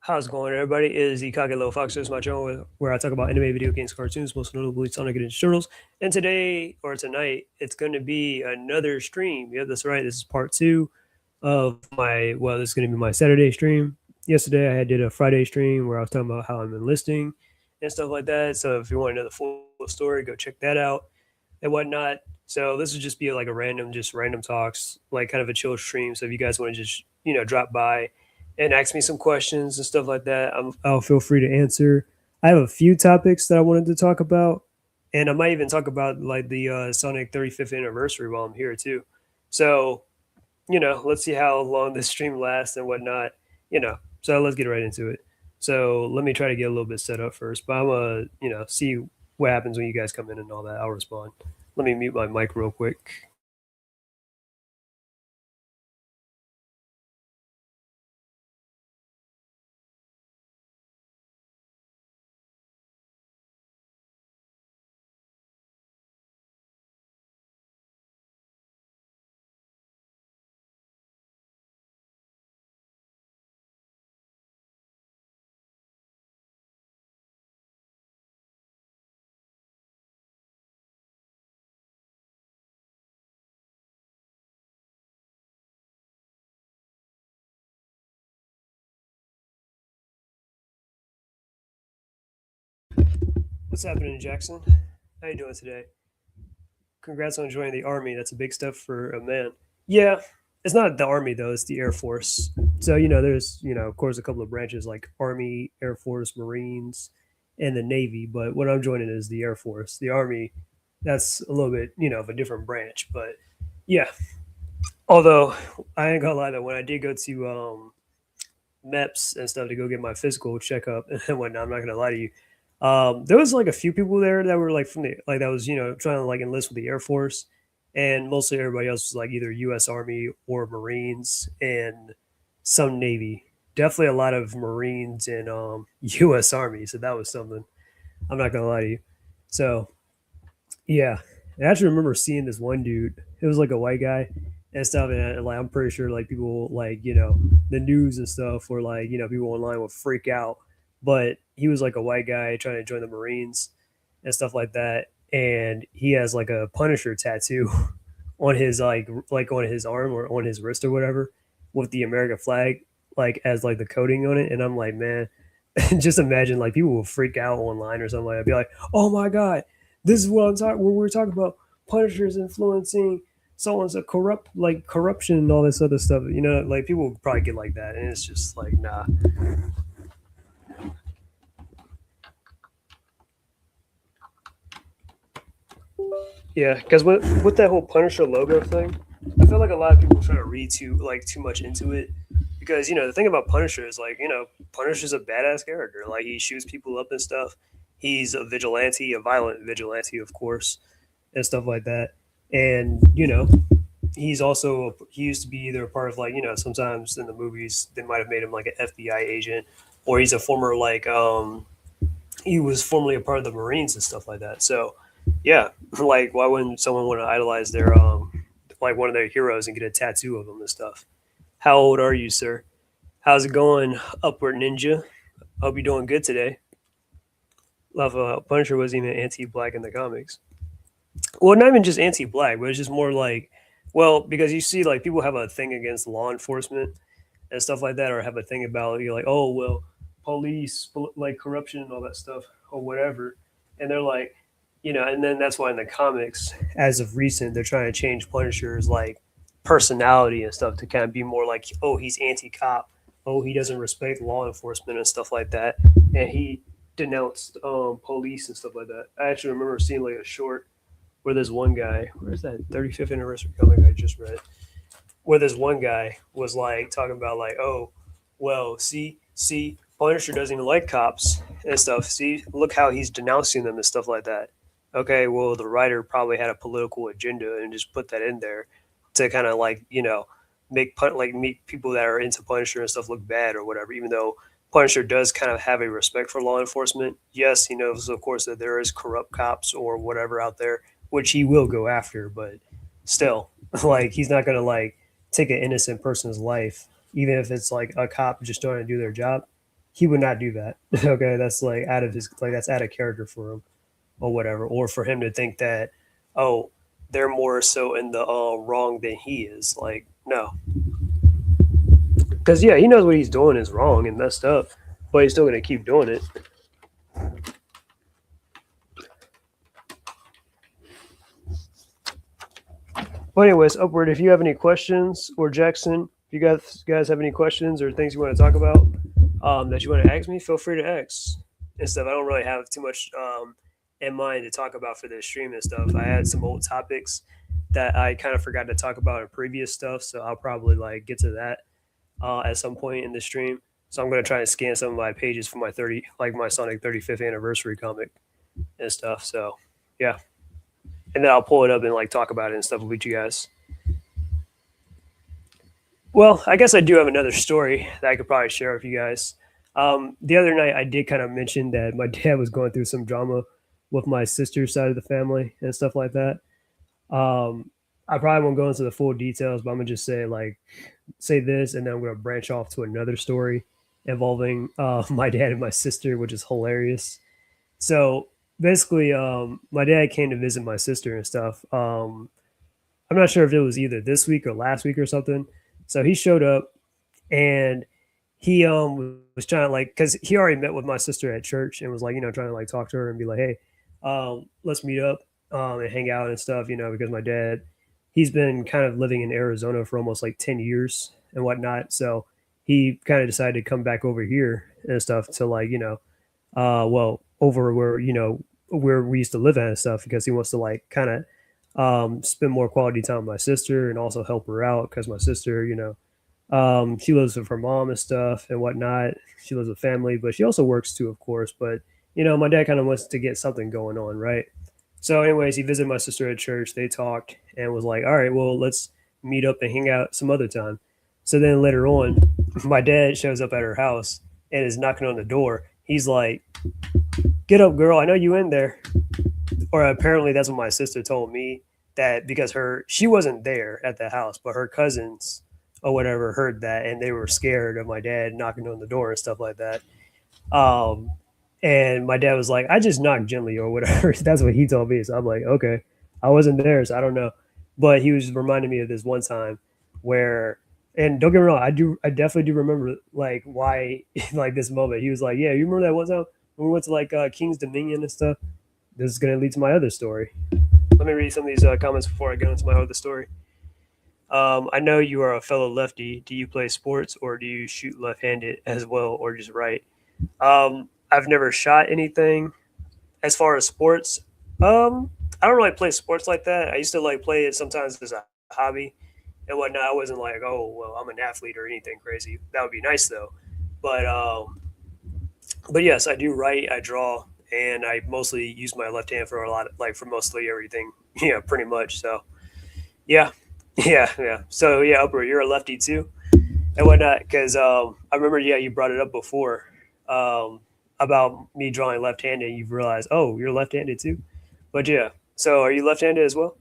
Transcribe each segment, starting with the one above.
How's it going, everybody? It is the Kage Little Fox. This is my channel where I talk about anime, video games, cartoons, most notably Sonic and Ninja Turtles. And today, or tonight, it's going to be another stream. Yeah, that's right. This is part two of this is going to be my Saturday stream. Yesterday, did a Friday stream where I was talking about how I'm enlisting and stuff like that. So if you want to know the full story, go check that out and whatnot. So this would just be like just random talks, like kind of a chill stream. So if you guys want to just, drop by and ask me some questions and stuff like that, I'll feel free to answer. I have a few topics that I wanted to talk about, and I might even talk about like the Sonic 35th anniversary while I'm here too. So, let's see how long this stream lasts and whatnot. So let's get right into it. So let me try to get a little bit set up first, but I'm gonna, see what happens when you guys come in and all that. I'll respond. Let me mute my mic real quick. What's happening, Jackson? How you doing today? Congrats on joining the army. That's a big step for a man. Yeah, it's not the army though; it's the Air Force. So there's of course a couple of branches like Army, Air Force, Marines, and the Navy. But what I'm joining is the Air Force. The Army, that's a little bit of a different branch. But yeah, although I ain't gonna lie though, when I did go to MEPS and stuff to go get my physical checkup and whatnot, I'm not gonna lie to you. There was like a few people there that were like from the like that was trying to like enlist with the Air Force, and mostly everybody else was like either U.S. Army or Marines and some Navy. Definitely a lot of Marines and U.S. Army. So that was something. I'm not gonna lie to you. So yeah, I actually remember seeing this one dude. It was like a white guy and stuff, and like I'm pretty sure like people like the news and stuff, or like people online would freak out. But he was like a white guy trying to join the Marines and stuff like that, and he has like a Punisher tattoo on his like on his arm or on his wrist or whatever with the American flag like as like the coating on it, and I'm like, man, just imagine like people will freak out online or something like that. Be like, oh my god, this is what I'm talking. When we're talking about Punishers influencing someone's a corruption and all this other stuff. Like people will probably get like that, and it's just like nah. Yeah, because with that whole Punisher logo thing, I feel like a lot of people try to read too much into it. Because the thing about Punisher is like Punisher's a badass character. Like he shoots people up and stuff. He's a vigilante, a violent vigilante, of course, and stuff like that. And he used to be either a part of like sometimes in the movies they might have made him like an FBI agent, or he's a former he was formerly a part of the Marines and stuff like that. So yeah, like why wouldn't someone want to idolize their like one of their heroes and get a tattoo of them and stuff? How old are you, sir? How's it going, Upward Ninja? Hope you're doing good today. Love Punisher was even anti-black in the comics. Well, not even just anti-black, but it's just more like, well, because you see, like people have a thing against law enforcement and stuff like that, or have a thing about you're like, oh well, police like corruption and all that stuff or whatever, and they're like, and then that's why in the comics, as of recent, they're trying to change Punisher's like personality and stuff to kind of be more like, oh, he's anti-cop, oh, he doesn't respect law enforcement and stuff like that, and he denounced police and stuff like that. I actually remember seeing like a short where this one guy, where's that 35th anniversary comic I just read, where this one guy was like talking about like, oh, well, see, Punisher doesn't even like cops and stuff. See, look how he's denouncing them and stuff like that. Okay, well, the writer probably had a political agenda and just put that in there to kind of like make people that are into Punisher and stuff look bad or whatever. Even though Punisher does kind of have a respect for law enforcement. Yes, he knows, of course, that there is corrupt cops or whatever out there, which he will go after. But still, like he's not gonna like take an innocent person's life, even if it's like a cop just trying to do their job. he would not do that. Okay, that's like out of his like that's out of character for him or whatever, or for him to think that oh they're more so in the wrong than he is. Like no, because yeah, he knows what he's doing is wrong and messed up, but he's still gonna keep doing it. But anyways, upward. If you have any questions, or Jackson, if you guys have any questions or things you want to talk about that you want to ask me, feel free to ask and stuff. I don't really have too much in mind to talk about for this stream and stuff. I had some old topics that I kind of forgot to talk about in previous stuff, so I'll probably like get to that at some point in the stream. So I'm gonna try to scan some of my pages for my 30, like my Sonic 35th anniversary comic and stuff. So yeah, and then I'll pull it up and like talk about it and stuff with you guys. Well, I guess I do have another story that I could probably share with you guys. The other night, I did kind of mention that my dad was going through some drama with my sister's side of the family and stuff like that. I probably won't go into the full details, but I'm gonna just say say this, and then I'm gonna branch off to another story involving my dad and my sister, which is hilarious. So basically, my dad came to visit my sister and stuff. I'm not sure if it was either this week or last week or something. So he showed up and he was trying to like because he already met with my sister at church and was like trying to like talk to her and be like, hey, let's meet up and hang out and stuff, because my dad he's been kind of living in Arizona for almost like 10 years and whatnot. So he kind of decided to come back over here and stuff to like well over where where we used to live at and stuff because he wants to like kind of spend more quality time with my sister and also help her out because my sister, she lives with her mom and stuff and whatnot. She lives with family, but she also works too, of course. But my dad kind of wants to get something going on, right? So, anyways, he visited my sister at church. They talked and was like, "All right, well, let's meet up and hang out some other time." So then later on, my dad shows up at her house and is knocking on the door. He's like, "Get up, girl! I know you in there." Or apparently that's what my sister told me that because she wasn't there at the house, but her cousins or whatever heard that and they were scared of my dad knocking on the door and stuff like that. Um, and my dad was like, I just knocked gently or whatever. That's what he told me. So I'm like, okay, I wasn't there, so I don't know. But he was reminding me of this one time where, and don't get me wrong, I definitely do remember like why, like this moment. He was like, yeah, you remember that one time when we went to like King's Dominion and stuff? This is going to lead to my other story. Let me read some of these comments before I go into my other story. I know you are a fellow lefty. Do you play sports or do you shoot left-handed as well, or just right? I've never shot anything. As far as sports, I don't really play sports like that. I used to like play it sometimes as a hobby and whatnot. I wasn't like, oh well, I'm an athlete or anything crazy. That would be nice though. But but yes, I do write. I draw, and I mostly use my left hand for a lot, like for mostly everything. Yeah, pretty much. So yeah, yeah. So yeah, Upper, you're a lefty too, and whatnot. Because I remember, yeah, you brought it up before about me drawing left-handed. You've realized, oh, you're left-handed too. But yeah, so are you left-handed as well?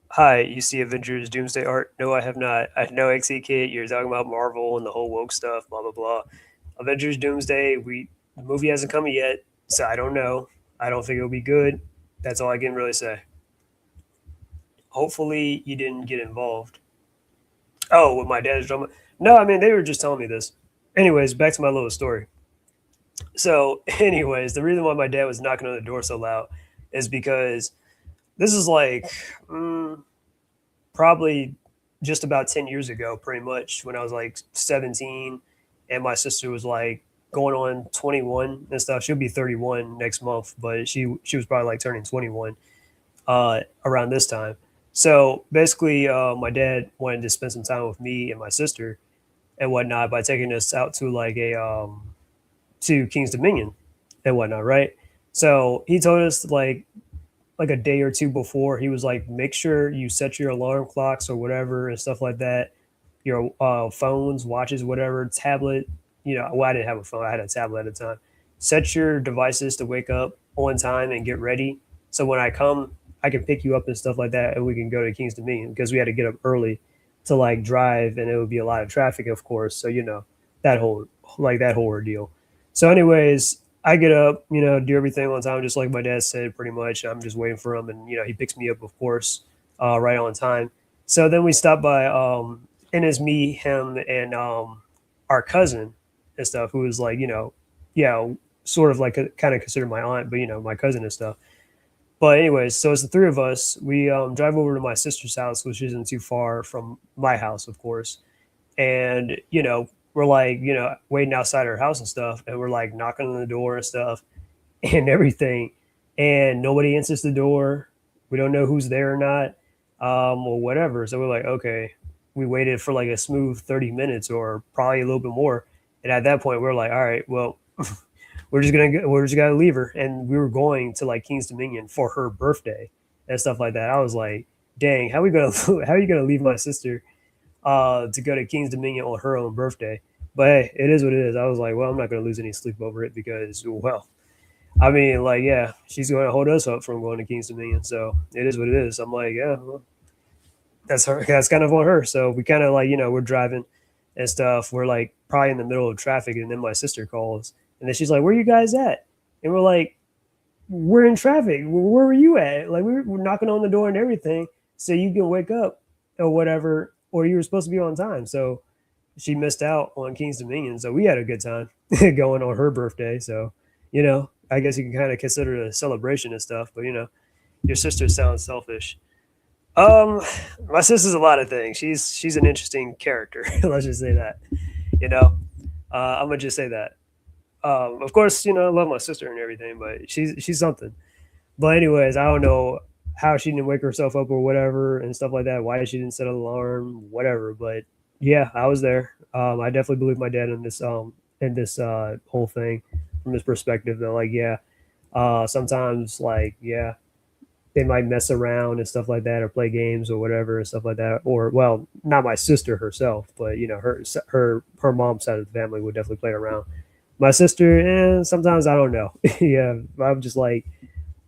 Hi, you see Avengers Doomsday art? No, I have not. I know XE Kid. You're talking about Marvel and the whole woke stuff, blah blah blah. Avengers Doomsday. The movie hasn't come yet, so I don't know. I don't think it'll be good. That's all I can really say. Hopefully, you didn't get involved. Oh, with my dad's drama? No, I mean they were just telling me this. Anyways, back to my little story. So, anyways, the reason why my dad was knocking on the door so loud is because this is like probably just about 10 years ago, pretty much, when I was like 17 and my sister was like going on 21 and stuff. She'll be 31 next month, but she was probably like turning 21 around this time. So basically, my dad wanted to spend some time with me and my sister and whatnot by taking us out to like a to King's Dominion and whatnot, right? So he told us like a day or two before, he was like, make sure you set your alarm clocks or whatever and stuff like that. Your phones, watches, whatever, tablet. Well, I didn't have a phone. I had a tablet at the time. Set your devices to wake up on time and get ready. So when I come, I can pick you up and stuff like that, and we can go to King's Dominion because we had to get up early to like drive, and it would be a lot of traffic, of course. So that like that whole ordeal. So, anyways, I get up, do everything on time, just like my dad said. Pretty much, I'm just waiting for him, and he picks me up, of course, right on time. So then we stop by, and it's me, him, and our cousin and stuff, who is like, yeah, sort of like kind of considered my aunt, but my cousin and stuff. But anyways, so it's the three of us. We drive over to my sister's house, which isn't too far from my house, of course. And we're like, waiting outside her house and stuff, and we're like knocking on the door and stuff and everything, and nobody answers the door. We don't know who's there or not, or whatever. So we're like, okay. We waited for like a smooth 30 minutes, or probably a little bit more, and at that point, we're like, all right, well, we're just gonna leave her, and we were going to like King's Dominion for her birthday and stuff like that. I was like, dang, how we gonna how are you gonna leave my sister to go to King's Dominion on her own birthday? But hey, it is what it is. I was like, well, I'm not gonna lose any sleep over it because, well, I mean, like, yeah, she's going to hold us up from going to King's Dominion, so it is what it is. I'm like, yeah, well, that's her. That's kind of on her. So we kind of like, we're driving and stuff. We're like probably in the middle of traffic, and then my sister calls, and then she's like, "Where you guys at?" And we're like, "We're in traffic. Where were you at? Like we're knocking on the door and everything, so you can wake up or whatever, or you were supposed to be on time." So she missed out on King's Dominion, so we had a good time going on her birthday. So I guess you can kind of consider it a celebration and stuff. But your sister sounds selfish. Um, my sister's a lot of things. She's an interesting character. Let's just say that. You know, I'm gonna just say that. Of course, I love my sister and everything, but she's something. But anyways, I don't know how she didn't wake herself up or whatever and stuff like that. Why she didn't set an alarm, whatever. But yeah, I was there. I definitely believe my dad in this whole thing from his perspective. Though, like, yeah, sometimes like yeah, they might mess around and stuff like that, or play games or whatever and stuff like that. Or well, not my sister herself, but her mom's side of the family would definitely play around. My sister, sometimes I don't know. Yeah, I'm just like,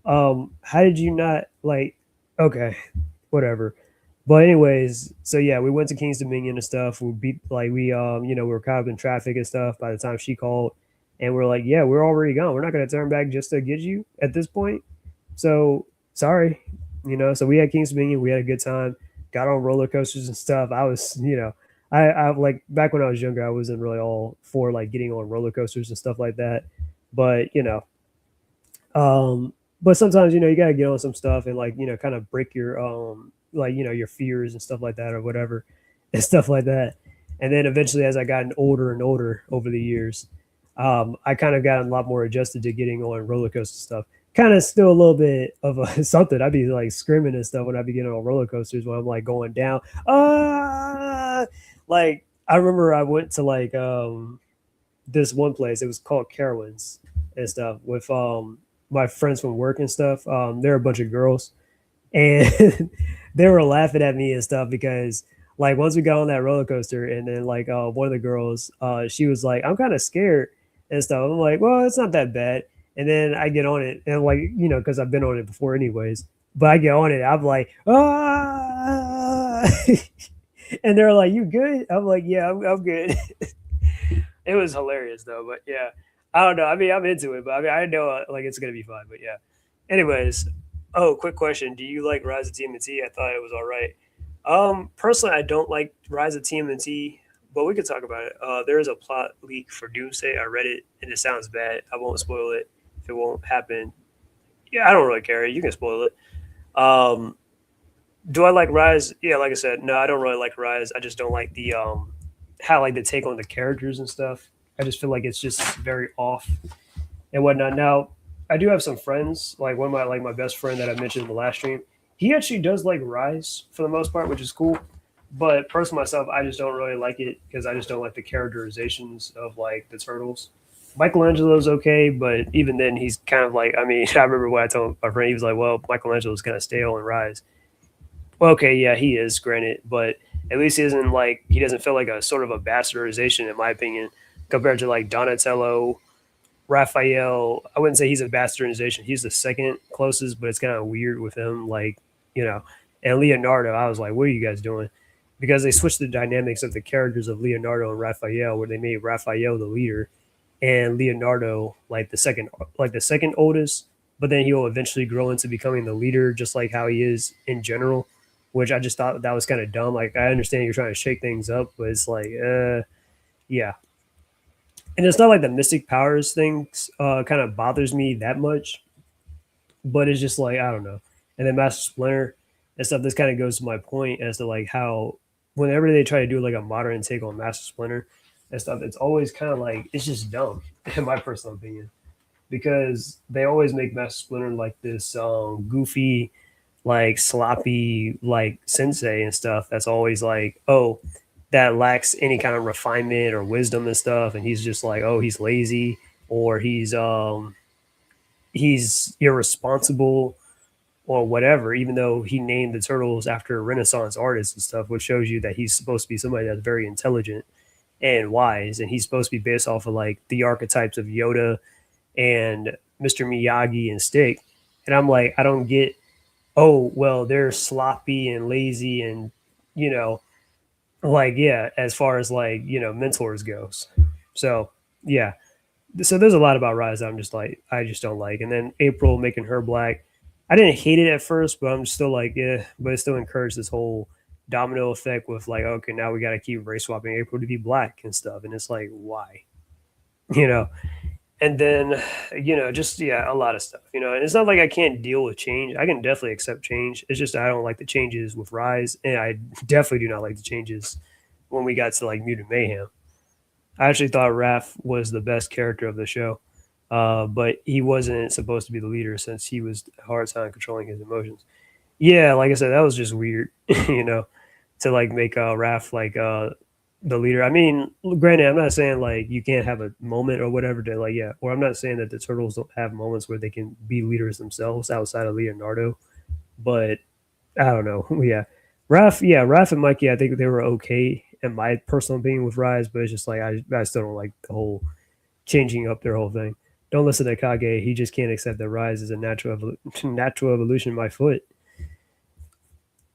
how did you not like? Okay, whatever. But anyways, so yeah, we went to King's Dominion and stuff. We beat like we were caught up in traffic and stuff by the time she called, and we're like, yeah, we're already gone. We're not gonna turn back just to get you at this point. So sorry, So we had King's Dominion. We had a good time. Got on roller coasters and stuff. I was, I like back when I was younger, I wasn't really all for like getting on roller coasters and stuff like that. But but sometimes you gotta get on some stuff and like kind of break your like your fears and stuff like that or whatever and stuff like that. And then eventually, as I gotten older and older over the years, I kind of got a lot more adjusted to getting on roller coaster stuff. Kind of still a little bit of a something. I'd be like screaming and stuff when I be getting on roller coasters when I'm like going down. Like I remember I went to like this one place. It was called Carowinds and stuff with my friends from work and stuff. They're a bunch of girls, and they were laughing at me and stuff because like once we got on that roller coaster, and then like one of the girls, she was like, "I'm kind of scared" and stuff. I'm like, "Well, it's not that bad." And then I get on it, and like because I've been on it before, anyways. But I get on it, I'm like, ah, and they're like, "You good?" I'm like, "Yeah, I'm good." It was hilarious though, but yeah, I don't know. I mean, I'm into it, but I mean, I know like it's gonna be fun. But yeah. Anyways, oh, quick question: do you like Rise of TMNT? I thought it was all right. Personally, I don't like Rise of TMNT, but we could talk about it. There is a plot leak for Doomsday. I read it, and it sounds bad. I won't spoil it if it won't happen. Yeah, I don't really care. You can spoil it. Um, do I like Rise? Yeah, like I said, no, I don't really like Rise. I just don't like the how like the take on the characters and stuff. I just feel like it's just very off and whatnot. Now, I do have some friends, like one of my best friend that I mentioned in the last stream. He actually does like Rise for the most part, which is cool. But personally, myself, I just don't really like it because I just don't like the characterizations of like the turtles. Michelangelo's okay, but even then, he's kind of like. I mean, I remember what I told my friend. He was like, "Well, Michelangelo's kind of stale and Rise." Well, okay, yeah, he is, granted, but at least he isn't like he doesn't feel like a sort of a bastardization, in my opinion, compared to like Donatello, Raphael. I wouldn't say he's a bastardization. He's the second closest, but it's kind of weird with him, like you know. And Leonardo, I was like, what are you guys doing? because they switched the dynamics of the characters of Leonardo and Raphael, where they made Raphael the leader and Leonardo like the second oldest, but then he'll eventually grow into becoming the leader, just like how he is in general. Which I just thought that was kind of dumb. Like I understand you're trying to shake things up, but it's like, yeah. And it's not like the mystic powers things kind of bothers me that much, but it's just like I don't know. And then Master Splinter and stuff. This kind of goes to my point as to like how whenever they try to do like a modern take on Master Splinter and stuff, it's always kind of like it's just dumb in my personal opinion because they always make Master Splinter like this goofy, like sloppy, like sensei and stuff. That's always like oh. That lacks any kind of refinement or wisdom and stuff, and he's just like, oh, he's lazy or he's irresponsible or whatever, even though he named the turtles after Renaissance artists and stuff, which shows you that he's supposed to be somebody that's very intelligent and wise. And he's supposed to be based off of like the archetypes of Yoda and Mr. Miyagi and Stick. And I'm like, I don't get, oh, well, they're sloppy and lazy and, you know, like, yeah, as far as like, mentors goes. So, yeah. So there's a lot about Rise I'm just like I just don't like. And then April making her black, I didn't hate it at first, but I'm still like, yeah. But it still encouraged this whole domino effect with like, okay, now we got to keep race swapping April to be black and stuff, and it's like, why, you know? And then, just yeah, a lot of stuff, And it's not like I can't deal with change. I can definitely accept change. It's just I don't like the changes with Rise, and I definitely do not like the changes when we got to like Mutant Mayhem. I actually thought Raph was the best character of the show, but he wasn't supposed to be the leader since he was a hard time controlling his emotions. Yeah, like I said, that was just weird, to like make Raph like the leader. I mean, granted, I'm not saying like you can't have a moment or whatever to like yeah, or I'm not saying that the turtles don't have moments where they can be leaders themselves outside of Leonardo, but I don't know. Yeah, Raph and Mikey, I think they were okay in my personal opinion with Rise, but it's just like I still don't like the whole changing up their whole thing. Don't listen to Kage. He just can't accept that Rise is a natural evolution by foot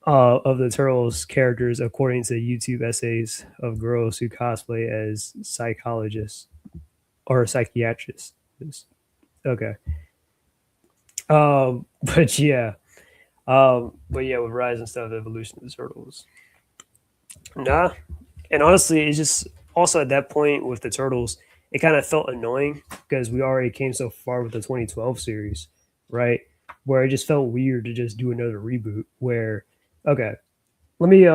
of the Turtles characters, according to YouTube essays of girls who cosplay as psychologists or psychiatrists. Okay. But yeah. But yeah, with Rise and stuff, the evolution of the Turtles. Nah. And honestly, it's just also at that point with the Turtles, it kind of felt annoying because we already came so far with the 2012 series, right? Where it just felt weird to just do another reboot. Where, okay, let me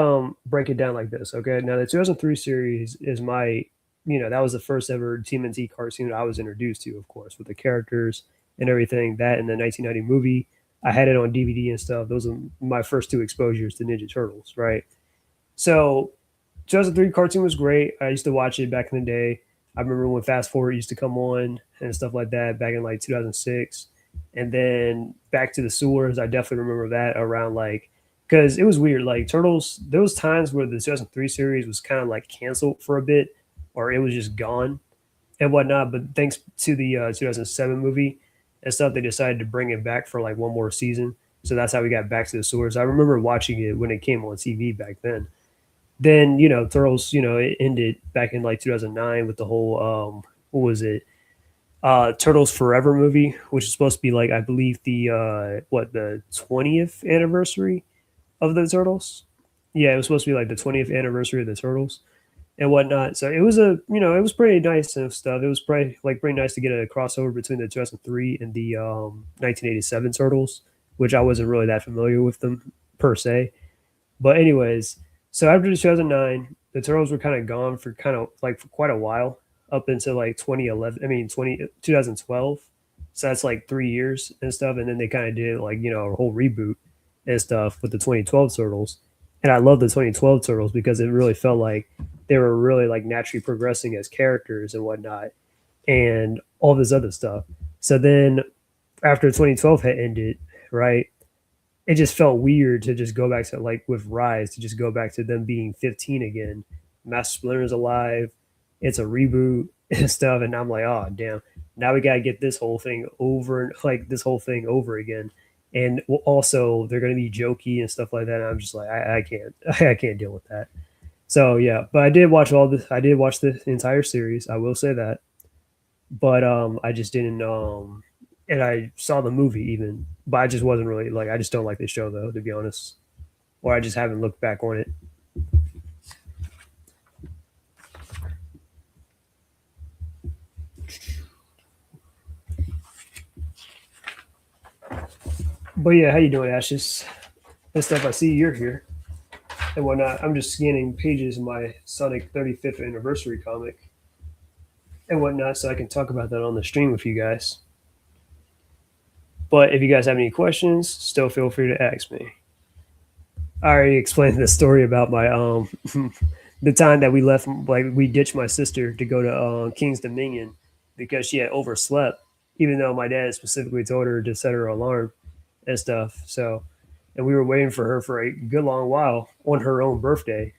break it down like this. Okay, now the 2003 series is my, that was the first ever TMNT cartoon I was introduced to, of course, with the characters and everything. That in the 1990 movie, I had it on DVD and stuff. Those are my first two exposures to Ninja Turtles, right? So 2003 cartoon was great. I used to watch it back in the day. I remember when Fast Forward used to come on and stuff like that back in like 2006. And then Back to the Sewers, I definitely remember that around like, because it was weird. Like Turtles, there was times where the 2003 series was kind of like canceled for a bit or it was just gone and whatnot. But thanks to the 2007 movie and stuff, they decided to bring it back for like one more season. So that's how we got Back to the Sewers. I remember watching it when it came on TV back then. Then Turtles, it ended back in like 2009 with the whole what was it? Turtles Forever movie, which is supposed to be like I believe the the 20th anniversary of the Turtles. Yeah, it was supposed to be like the 20th anniversary of the Turtles and whatnot. So it was it was pretty nice and stuff. It was pretty nice to get a crossover between the 2003 and the 1987 Turtles, which I wasn't really that familiar with them per se. But anyways, so after 2009, the Turtles were kind of gone for kind of like for quite a while, up until like 2011. I mean 2012. So that's like 3 years and stuff. And then they kind of did like a whole reboot and stuff with the 2012 Turtles. And I love the 2012 Turtles because it really felt like they were really like naturally progressing as characters and whatnot, and all this other stuff. So then after 2012 had ended, right? It just felt weird to just go back to like with Rise to just go back to them being 15 again. Master Splinter's alive. It's a reboot and stuff, and I'm like, oh damn! Now we gotta get this whole thing over, like this whole thing over again. and also they're going to be jokey and stuff like that. And I'm just like, I can't, I can't deal with that. So yeah, but I did watch all this. I did watch the entire series. I will say that, but I just didn't. And I saw the movie even, but I just wasn't really like. I just don't like the show though, to be honest, or I just haven't looked back on it. But yeah, how you doing, Ashes? And stuff. I see you're here and whatnot. I'm just scanning pages of my Sonic 35th anniversary comic and whatnot, so I can talk about that on the stream with you guys. But if you guys have any questions, still feel free to ask me. I already explained the story about my the time that we left, like we ditched my sister to go to King's Dominion because she had overslept, even though my dad specifically told her to set her alarm and stuff. So, and we were waiting for her for a good long while on her own birthday,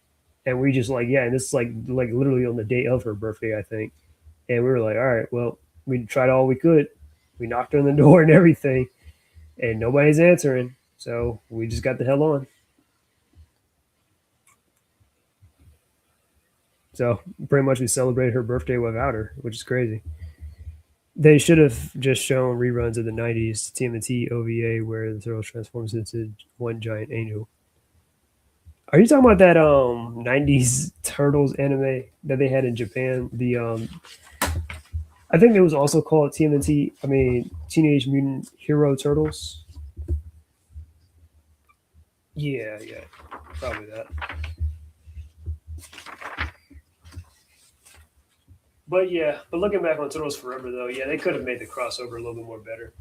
and we just like, yeah, and this is like literally on the day of her birthday, I think. And we were like, all right, well, we tried all we could. We knocked on the door and everything, and nobody's answering. So we just got the hell on. So pretty much we celebrated her birthday without her, which is crazy. They should have just shown reruns of the '90s TMNT OVA where the turtle transforms into one giant angel. Are you talking about that '90s Turtles anime that they had in Japan? The I think it was also called TMNT. I mean, Teenage Mutant Hero Turtles. Yeah, yeah, probably that. But yeah, but looking back on Turtles Forever though, yeah, they could have made the crossover a little bit more better.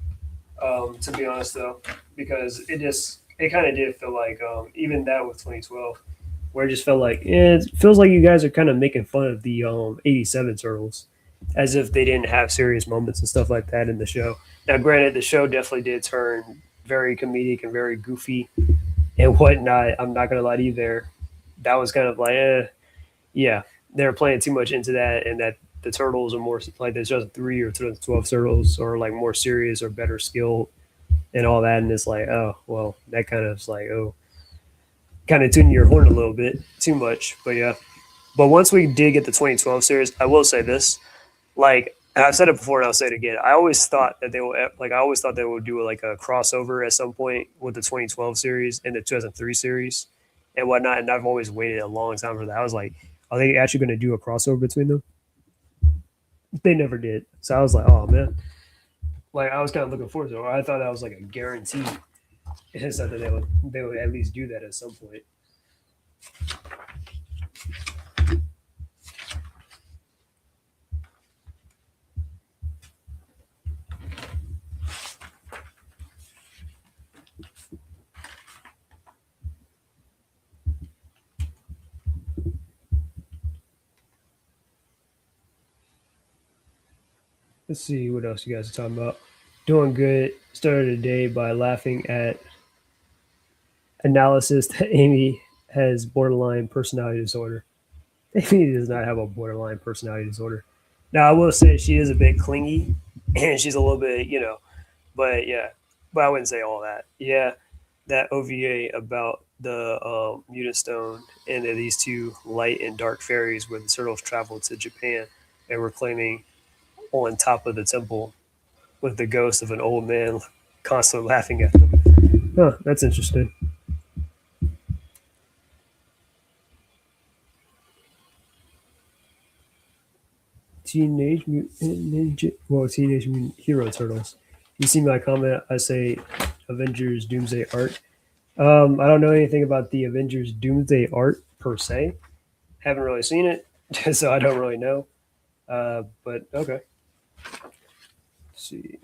To be honest though, because it kind of did feel like even that with 2012, where it just felt like it feels like you guys are kind of making fun of the '87 Turtles, as if they didn't have serious moments and stuff like that in the show. Now, granted, the show definitely did turn very comedic and very goofy and whatnot. I'm not gonna lie to you there. That was kind of like, yeah, they're playing too much into that, and that the turtles are more like there's just 3 or 12 turtles, or like more serious or better skilled and all that. And it's like, oh, well, that kind of is like, oh, kind of tuning your horn a little bit too much. But yeah. But once we did get the 2012 series, I will say this: like, and I've said it before, and I'll say it again. I always thought that they would like. I always thought they would do like a crossover at some point with the 2012 series and the 2003 series and whatnot. And I've always waited a long time for that. I was like, are they actually going to do a crossover between them? They never did. So I was like, oh man. Like I was kind of looking forward to it. I thought that was like a guarantee. And said that they would at least do that at some point. Let's see what else you guys are talking about. Doing good. Started the day by laughing at analysis that Amy has borderline personality disorder. Amy does not have a borderline personality disorder. Now I will say she is a bit clingy and she's a little bit, but yeah, but I wouldn't say all that. Yeah, that OVA about the mutant stone and these two light and dark fairies where the turtles traveled to Japan and were claiming on top of the temple with the ghost of an old man constantly laughing at them. Huh, that's interesting. Teenage Mutant Hero Turtles. You see my comment? I say Avengers Doomsday art. I don't know anything about the Avengers Doomsday art per se. Haven't really seen it, so I don't really know. But okay. Let's see.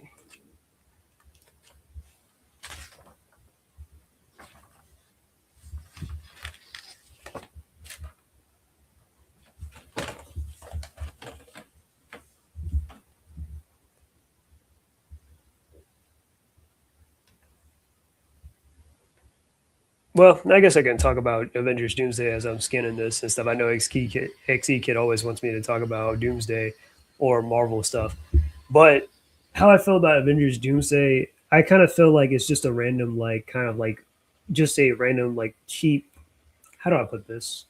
Well, I guess I can talk about Avengers Doomsday as I'm scanning this and stuff. I know XE Kid always wants me to talk about Doomsday or Marvel stuff. But how I feel about Avengers Doomsday, I kind of feel like it's just a random, like, kind of like, just a random, like, cheap. How do I put this?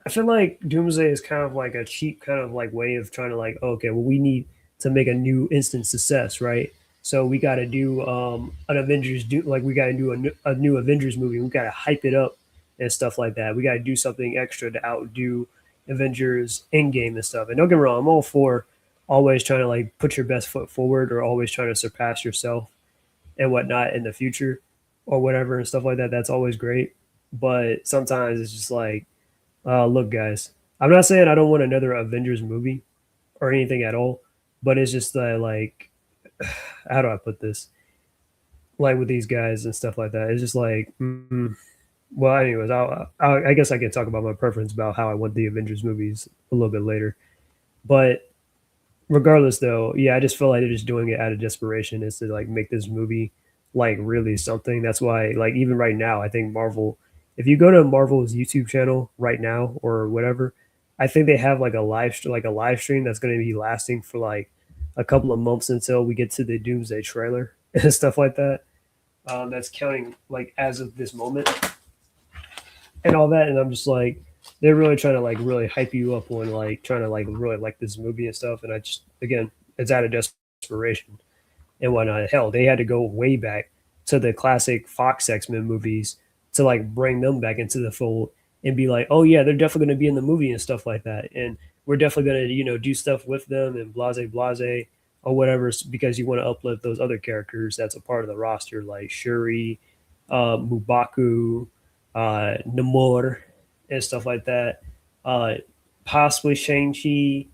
I feel like Doomsday is kind of like a cheap kind of like way of trying to like, okay, well, we need to make a new instant success, right? So we got to do an Avengers do like we got to do a new Avengers movie. We got to hype it up and stuff like that. We got to do something extra to outdo Avengers Endgame and stuff. And don't get me wrong, I'm all for always trying to like put your best foot forward or always trying to surpass yourself and whatnot in the future or whatever and stuff like that. That's always great. But sometimes it's just like, look, guys, I'm not saying I don't want another Avengers movie or anything at all, but it's just that, like, how do I put this? Like with these guys and stuff like that, it's just like, well, anyways, I guess I can talk about my preference about how I want the Avengers movies a little bit later. But regardless, though, yeah, I just feel like they're just doing it out of desperation is to like make this movie like really something. That's why, like, even right now, I think Marvel. If you go to Marvel's YouTube channel right now or whatever, I think they have like like a live stream that's going to be lasting for like a couple of months until we get to the Doomsday trailer and stuff like that. That's counting like as of this moment and all that. And I'm just like, they're really trying to like really hype you up on like trying to like really like this movie and stuff. And I just again, it's out of desperation and whatnot. Hell, they had to go way back to the classic Fox X Men movies to like bring them back into the fold and be like, oh yeah, they're definitely going to be in the movie and stuff like that. And we're definitely going to do stuff with them and blase or whatever because you want to uplift those other characters that's a part of the roster like Shuri, Mubaku, Namor, and stuff like that. Uh, Possibly Shang Chi.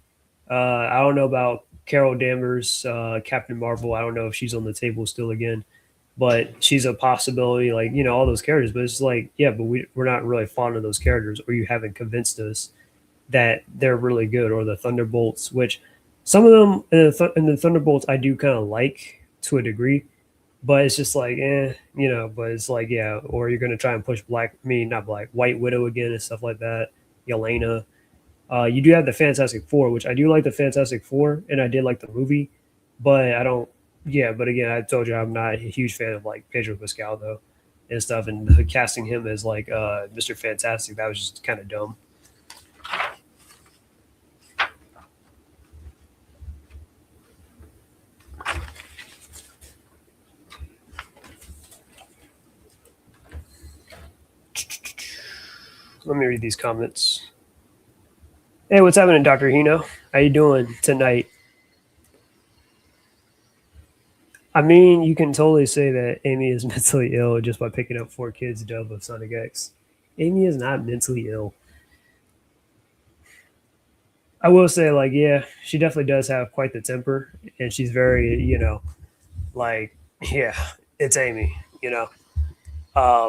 I don't know about Carol Danvers, Captain Marvel. I don't know if she's on the table still again, but she's a possibility. Like all those characters, but it's like yeah, but we're not really fond of those characters, or you haven't convinced us that they're really good, or the Thunderbolts, which some of them in the Thunderbolts I do kind of like to a degree, but it's just like but it's like yeah, or you're gonna try and push not black, White Widow again and stuff like that, Yelena. You do have the Fantastic Four, which I do like the Fantastic Four, and I did like the movie, but I don't. Yeah, but again, I told you I'm not a huge fan of like Pedro Pascal though, and stuff, and casting him as like Mr. Fantastic, that was just kind of dumb. Let me read these comments. Hey, what's happening, Doctor Hino? How you doing tonight? I mean, you can totally say that Amy is mentally ill just by picking up 4 kids dub of Sonic X. Amy is not mentally ill. I will say, like, yeah, she definitely does have quite the temper, and she's very, like, yeah, it's Amy,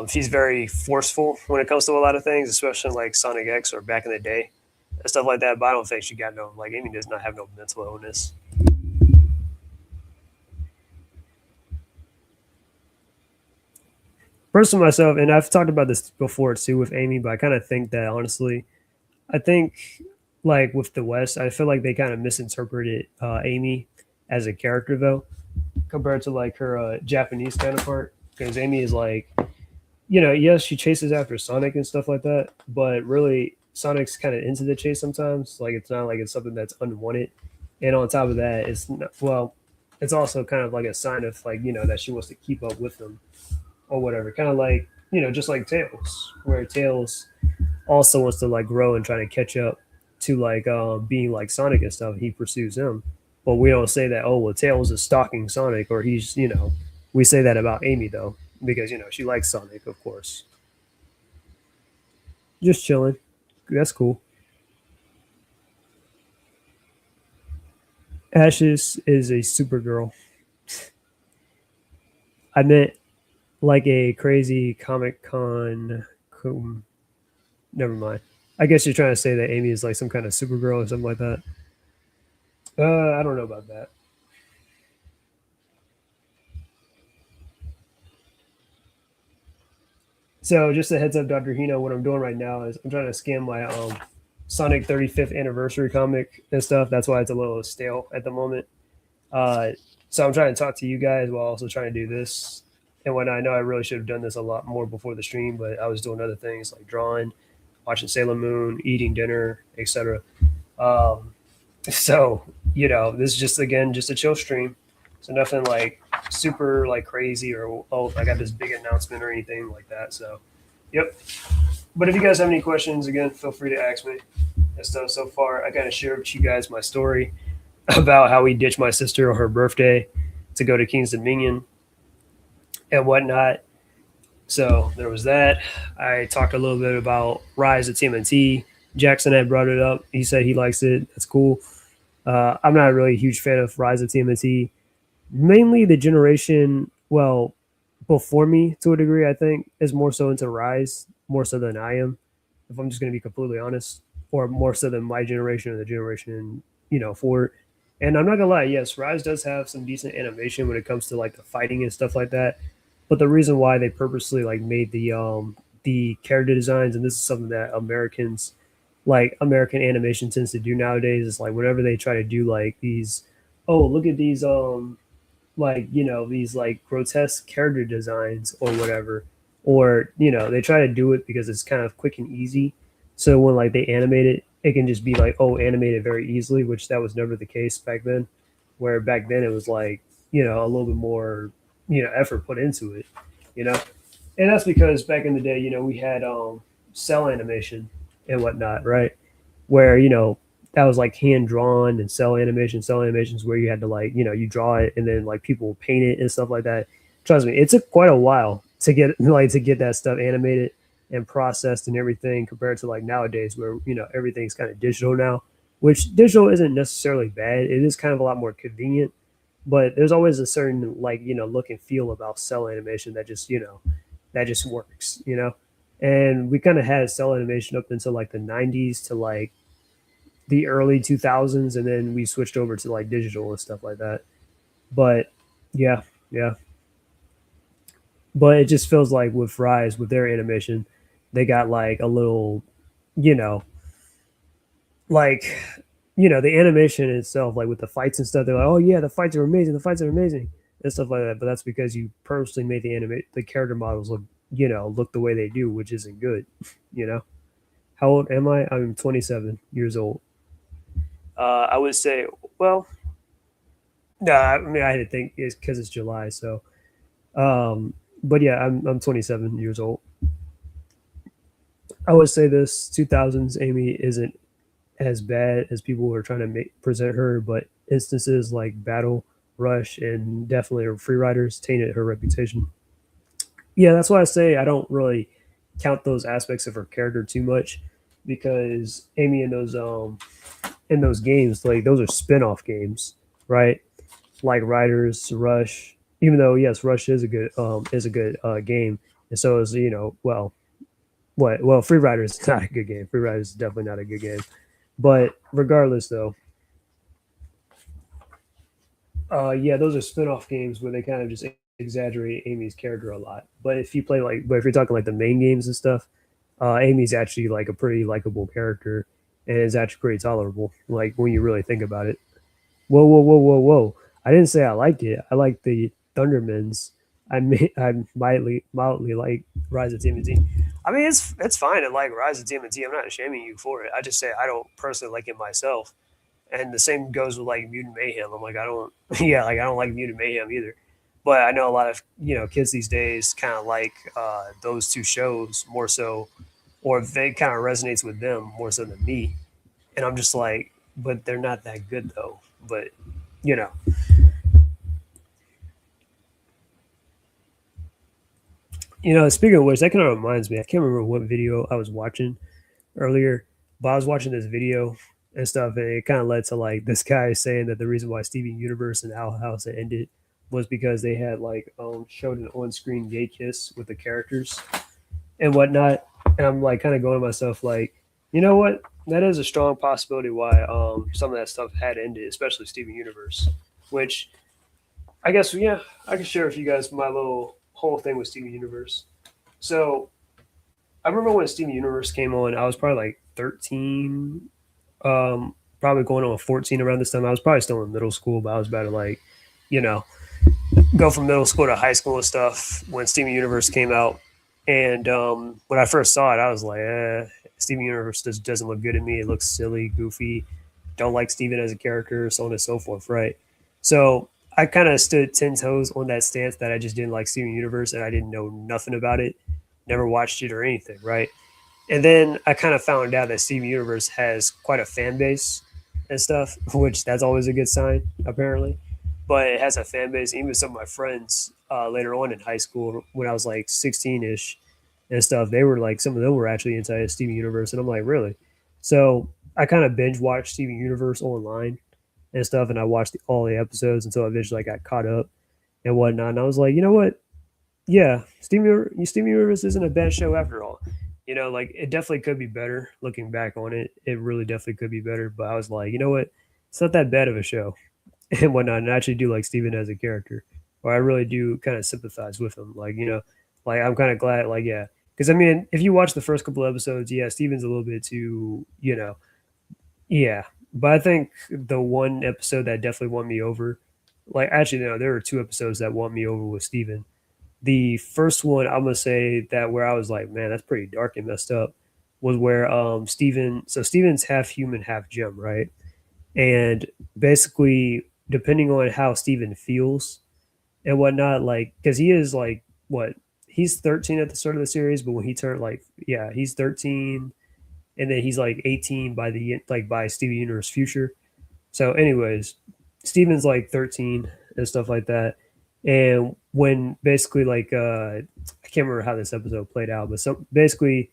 she's very forceful when it comes to a lot of things, especially like Sonic X or back in the day and stuff like that. But I don't think she got no, like, Amy does not have no mental illness. Personally, myself, and I've talked about this before too with Amy, but I kind of think that honestly, I think like with the West, I feel like they kind of misinterpreted Amy as a character though, compared to like her Japanese counterpart. Because Amy is like, yes, she chases after Sonic and stuff like that, but really Sonic's kind of into the chase sometimes. Like it's not like it's something that's unwanted. And on top of that, it's not, well, it's also kind of like a sign of like that she wants to keep up with them or whatever. Kind of like just like Tails, where Tails also wants to like grow and try to catch up to like being like Sonic and stuff. He pursues him, but we don't say that. Oh well, Tails is stalking Sonic, or he's We say that about Amy though, because she likes Sonic, of course. Just chilling. That's cool. Ashes is a Supergirl. I meant like a crazy Comic Con. Never mind. I guess you're trying to say that Amy is like some kind of Supergirl or something like that. I don't know about that. So just a heads up, Dr. Hino, what I'm doing right now is I'm trying to scan my Sonic 35th anniversary comic and stuff. That's why it's a little stale at the moment. Uh, so I'm trying to talk to you guys while also trying to do this. And when I know I really should have done this a lot more before the stream, but I was doing other things like drawing, watching Sailor Moon, eating dinner, etc. Um, so this is just again just a chill stream. So nothing like super like crazy or oh I got this big announcement or anything like that. So yep. But if you guys have any questions, again, feel free to ask me. And stuff. So far, I kind of shared with you guys my story about how we ditched my sister on her birthday to go to King's Dominion and whatnot. So there was that. I talked a little bit about Rise of TMNT. Jackson had brought it up. He said he likes it. That's cool. I'm not really a huge fan of Rise of TMNT. Mainly the generation, well, before me to a degree, I think, is more so into Rise, more so than I am, if I'm just going to be completely honest, or more so than my generation or the generation, for. And I'm not gonna lie, yes, Rise does have some decent animation when it comes to like the fighting and stuff like that. But the reason why they purposely like made the character designs, and this is something that American animation tends to do nowadays, is like whenever they try to do like these, oh look at these these like grotesque character designs or whatever, or they try to do it because it's kind of quick and easy, so when like they animate it, it can just be like, oh, animated very easily, which that was never the case back then, where back then it was like a little bit more effort put into it, you know and that's because back in the day, we had cell animation and whatnot, right? Where that was like hand drawn, and cell animations where you had to like you draw it and then like people paint it and stuff like that. Trust me, it took quite a while to get to get that stuff animated and processed and everything, compared to like nowadays where everything's kind of digital now, which digital isn't necessarily bad. It is kind of a lot more convenient, but there's always a certain like look and feel about cell animation that just that just works, and we kind of had cell animation up until like the 90s to like the early 2000s, and then we switched over to like digital and stuff like that. But yeah, yeah. But it just feels like with Rise, with their animation, they got like a little, you know, like the animation itself, like with the fights and stuff. They're like, oh yeah, the fights are amazing, the fights are amazing, and stuff like that. But that's because you purposely made the character models look the way they do, which isn't good. You know, how old am I? I'm 27 years old. I would say, well, no, I mean I had to think it's because it's July. So, but yeah, I'm 27 years old. I would say this 2000s Amy isn't as bad as people were trying to present her, but instances like Battle Rush and definitely her Free Riders tainted her reputation. Yeah, that's why I say I don't really count those aspects of her character too much, because Amy in those games, like those are spin-off games, right? Like Riders, Rush. Even though yes, Rush is a good game, and so is Free Riders is not a good game. Free Riders is definitely not a good game. But regardless, though, yeah, those are spin-off games where they kind of just exaggerate Amy's character a lot. But if you're talking like the main games and stuff, Amy's actually like a pretty likable character, and is actually pretty tolerable. Like when you really think about it. Whoa, whoa, whoa, whoa, whoa! I didn't say I liked it. I like the Thundermans. I mildly like Rise of TMNT. I mean, it's fine to like Rise of TMNT. I'm not shaming you for it. I just say I don't personally like it myself. And the same goes with like Mutant Mayhem. I'm like I don't, yeah, like I don't like Mutant Mayhem either. But I know a lot of kids these days kind of like those two shows more so, or they kind of resonates with them more so than me. And I'm just like, but they're not that good though. But you know, speaking of which, that kind of reminds me. I can't remember what video I was watching earlier, but I was watching this video and stuff, and it kind of led to like this guy saying that the reason why Steven Universe and Owl House had ended was because they had like showed an on-screen gay kiss with the characters and whatnot. And I'm like kind of going to myself like, you know what? That is a strong possibility why some of that stuff had ended, especially Steven Universe, which I guess yeah, I can share with you guys my little whole thing with Steven Universe. So I remember when Steven Universe came on, I was probably like 13. probably going on 14 around this time. I was probably still in middle school, but I was about to like, you know, go from middle school to high school and stuff when Steven Universe came out. And when I first saw it, I was like, Steven Universe doesn't look good to me. It looks silly, goofy. Don't like Steven as a character, so on and so forth, right? So I kind of stood 10 toes on that stance that I just didn't like Steven Universe and I didn't know nothing about it, never watched it or anything, right? And then I kind of found out that Steven Universe has quite a fan base and stuff, which that's always a good sign, apparently. But it has a fan base. Even some of my friends later on in high school, when I was like 16 ish and stuff, they were like, some of them were actually into Steven Universe. And I'm like, really? So I kind of binge watched Steven Universe online and stuff. And I watched all the episodes until eventually I got caught up and whatnot. And I was like, you know what? Yeah, Steven Universe isn't a bad show after all. You know, like it definitely could be better. Looking back on it, it really definitely could be better. But I was like, you know what? It's not that bad of a show and whatnot. And I actually do like Steven as a character, or I really do kind of sympathize with him. Like, you know, like I'm kind of glad. Like, yeah, because I mean, if you watch the first couple of episodes, yeah, Steven's a little bit too, you know, yeah. But I think the one episode that definitely won me over, like actually no, there were two episodes that won me over with Steven. The first one, I'm gonna say that where I was like, man, that's pretty dark and messed up, was where Steven's half human, half gem, right? And basically, depending on how Steven feels and whatnot, like because he is like what he's 13 at the start of the series, but when he turned like yeah, he's 13, and then he's like 18 by the like by Steven Universe future. So, anyways, Steven's like 13 and stuff like that. And when basically like I can't remember how this episode played out, but some basically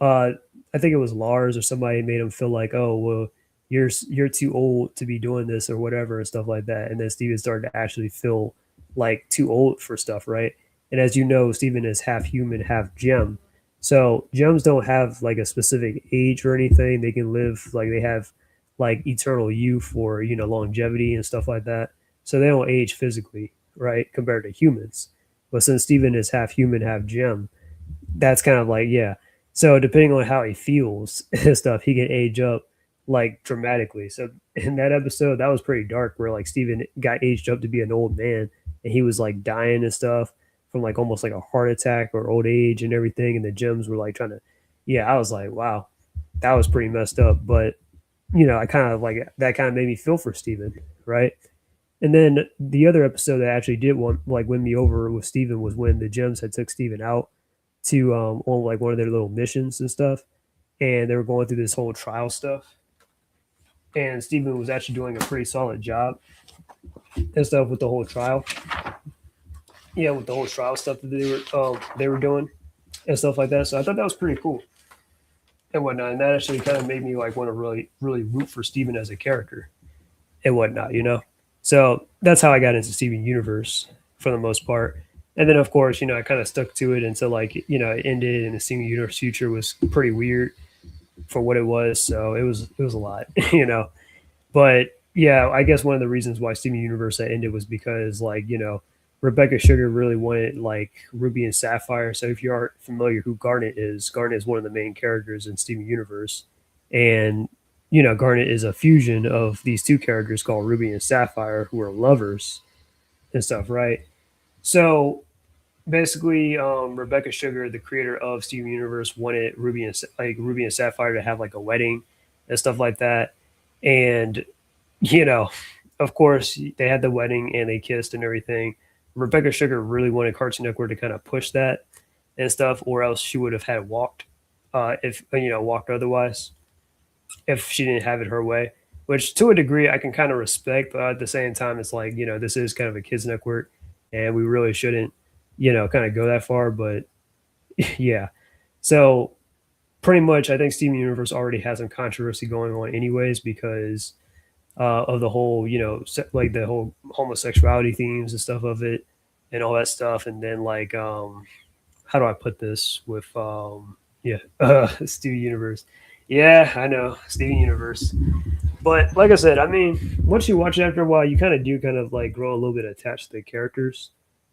uh I think it was Lars or somebody made him feel like, oh well, you're too old to be doing this or whatever and stuff like that. And then Steven started to actually feel like too old for stuff, right? And as you know, Steven is half human, half gem. So gems don't have like a specific age or anything. They can live like they have like eternal youth or you know longevity and stuff like that. So they don't age physically, right? Compared to humans. But since Steven is half human, half gem, that's kind of like yeah. So depending on how he feels and stuff, he can age up like dramatically. So in that episode, that was pretty dark, where like Steven got aged up to be an old man, and he was like dying and stuff from like almost like a heart attack or old age and everything. And the gems were like trying to, yeah, I was like, wow, that was pretty messed up. But you know, I kind of like that kind of made me feel for Steven, right? And then the other episode that actually did want like win me over with Steven was when the gems had took Steven out to on like one of their little missions and stuff, and they were going through this whole trial stuff. And Steven was actually doing a pretty solid job and stuff with the whole trial. Yeah, with the whole trial stuff that they were doing and stuff like that. So I thought that was pretty cool and whatnot. And that actually kind of made me like want to really root for Steven as a character and whatnot, you know. So that's how I got into Steven Universe for the most part. And then of course, you know, I kind of stuck to it until like you know it ended, and the Steven Universe future was pretty weird for what it was. So it was a lot, you know. But yeah, I guess one of the reasons why Steven Universe ended was because like you know Rebecca Sugar really wanted like Ruby and Sapphire. So if you aren't familiar who Garnet is one of the main characters in Steven Universe, and you know Garnet is a fusion of these two characters called Ruby and Sapphire who are lovers and stuff, right? So basically, Rebecca Sugar, the creator of Steven Universe, wanted Ruby and Sapphire to have like a wedding and stuff like that, and you know, of course, they had the wedding and they kissed and everything. Rebecca Sugar really wanted Cartoon Network to kind of push that and stuff, or else she would have had walked, if you know, walked otherwise, if she didn't have it her way. Which, to a degree, I can kind of respect, but at the same time, it's like you know, this is kind of a kids network, and we really shouldn't, you know, kind of go that far. But yeah, so pretty much, I think Steven Universe already has some controversy going on, anyways, because of the whole, you know, like the whole homosexuality themes and stuff of it, and all that stuff. And then like, how do I put this with, yeah, Steven Universe. Yeah, I know Steven Universe. But like I said, I mean, once you watch it after a while, you kind of do kind of like grow a little bit attached to the characters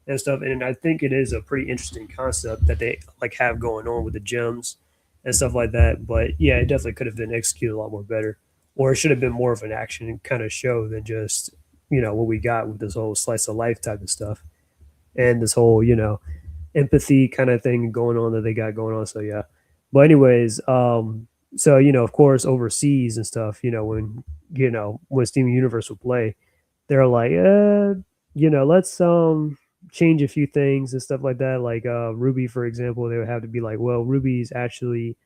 and stuff. And I think it is a pretty interesting concept that they like have going on with the gems and stuff like that. But yeah, it definitely could have been executed a lot more better or it should have been more of an action kind of show than just what we got with this whole slice of life type of stuff and this whole empathy kind of thing going on that they got going on. So yeah, but anyways, so of course overseas and stuff, when Steam Universe would play, they're like, let's change a few things and stuff like that. Like Ruby, for example, they would have to be like, well, Ruby's actually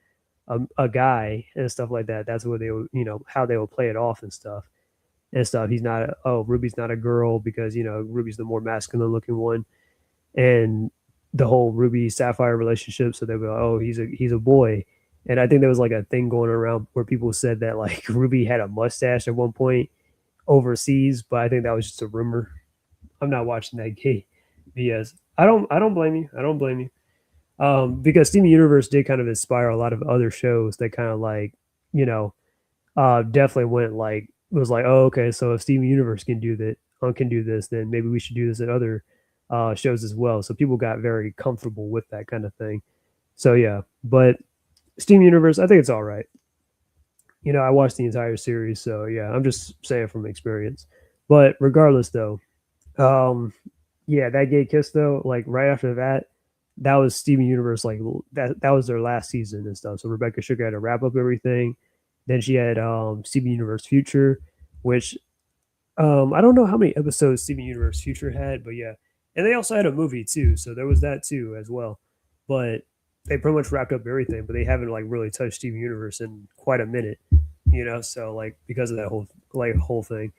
a guy and stuff like that. That's what they would, how they would play it off and stuff and stuff. He's not, Ruby's not a girl because Ruby's the more masculine looking one, and the whole Ruby Sapphire relationship. So they were like, oh, he's a boy. And I think there was like a thing going around where people said that like Ruby had a mustache at one point overseas, but I think that was just a rumor. I'm not watching that gay BS. I don't blame you. I don't blame you. Because Steven Universe did kind of inspire a lot of other shows that kind of like, you know, definitely went like was like, oh, okay, so if Steven Universe can do this, then maybe we should do this in other shows as well. So people got very comfortable with that kind of thing. So yeah, but Steam Universe, I think it's all right. I watched the entire series, so yeah, I'm just saying from experience. But regardless, though, um, yeah, that gay kiss though, like right after that, that was Steven Universe, like that was their last season and stuff. So Rebecca Sugar had to wrap up everything. Then she had Steven Universe Future, which I don't know how many episodes Steven Universe Future had, but yeah, and they also had a movie too, so there was that too as well. But they pretty much wrapped up everything, but they haven't like really touched Steven Universe in quite a minute, So like because of that whole thing,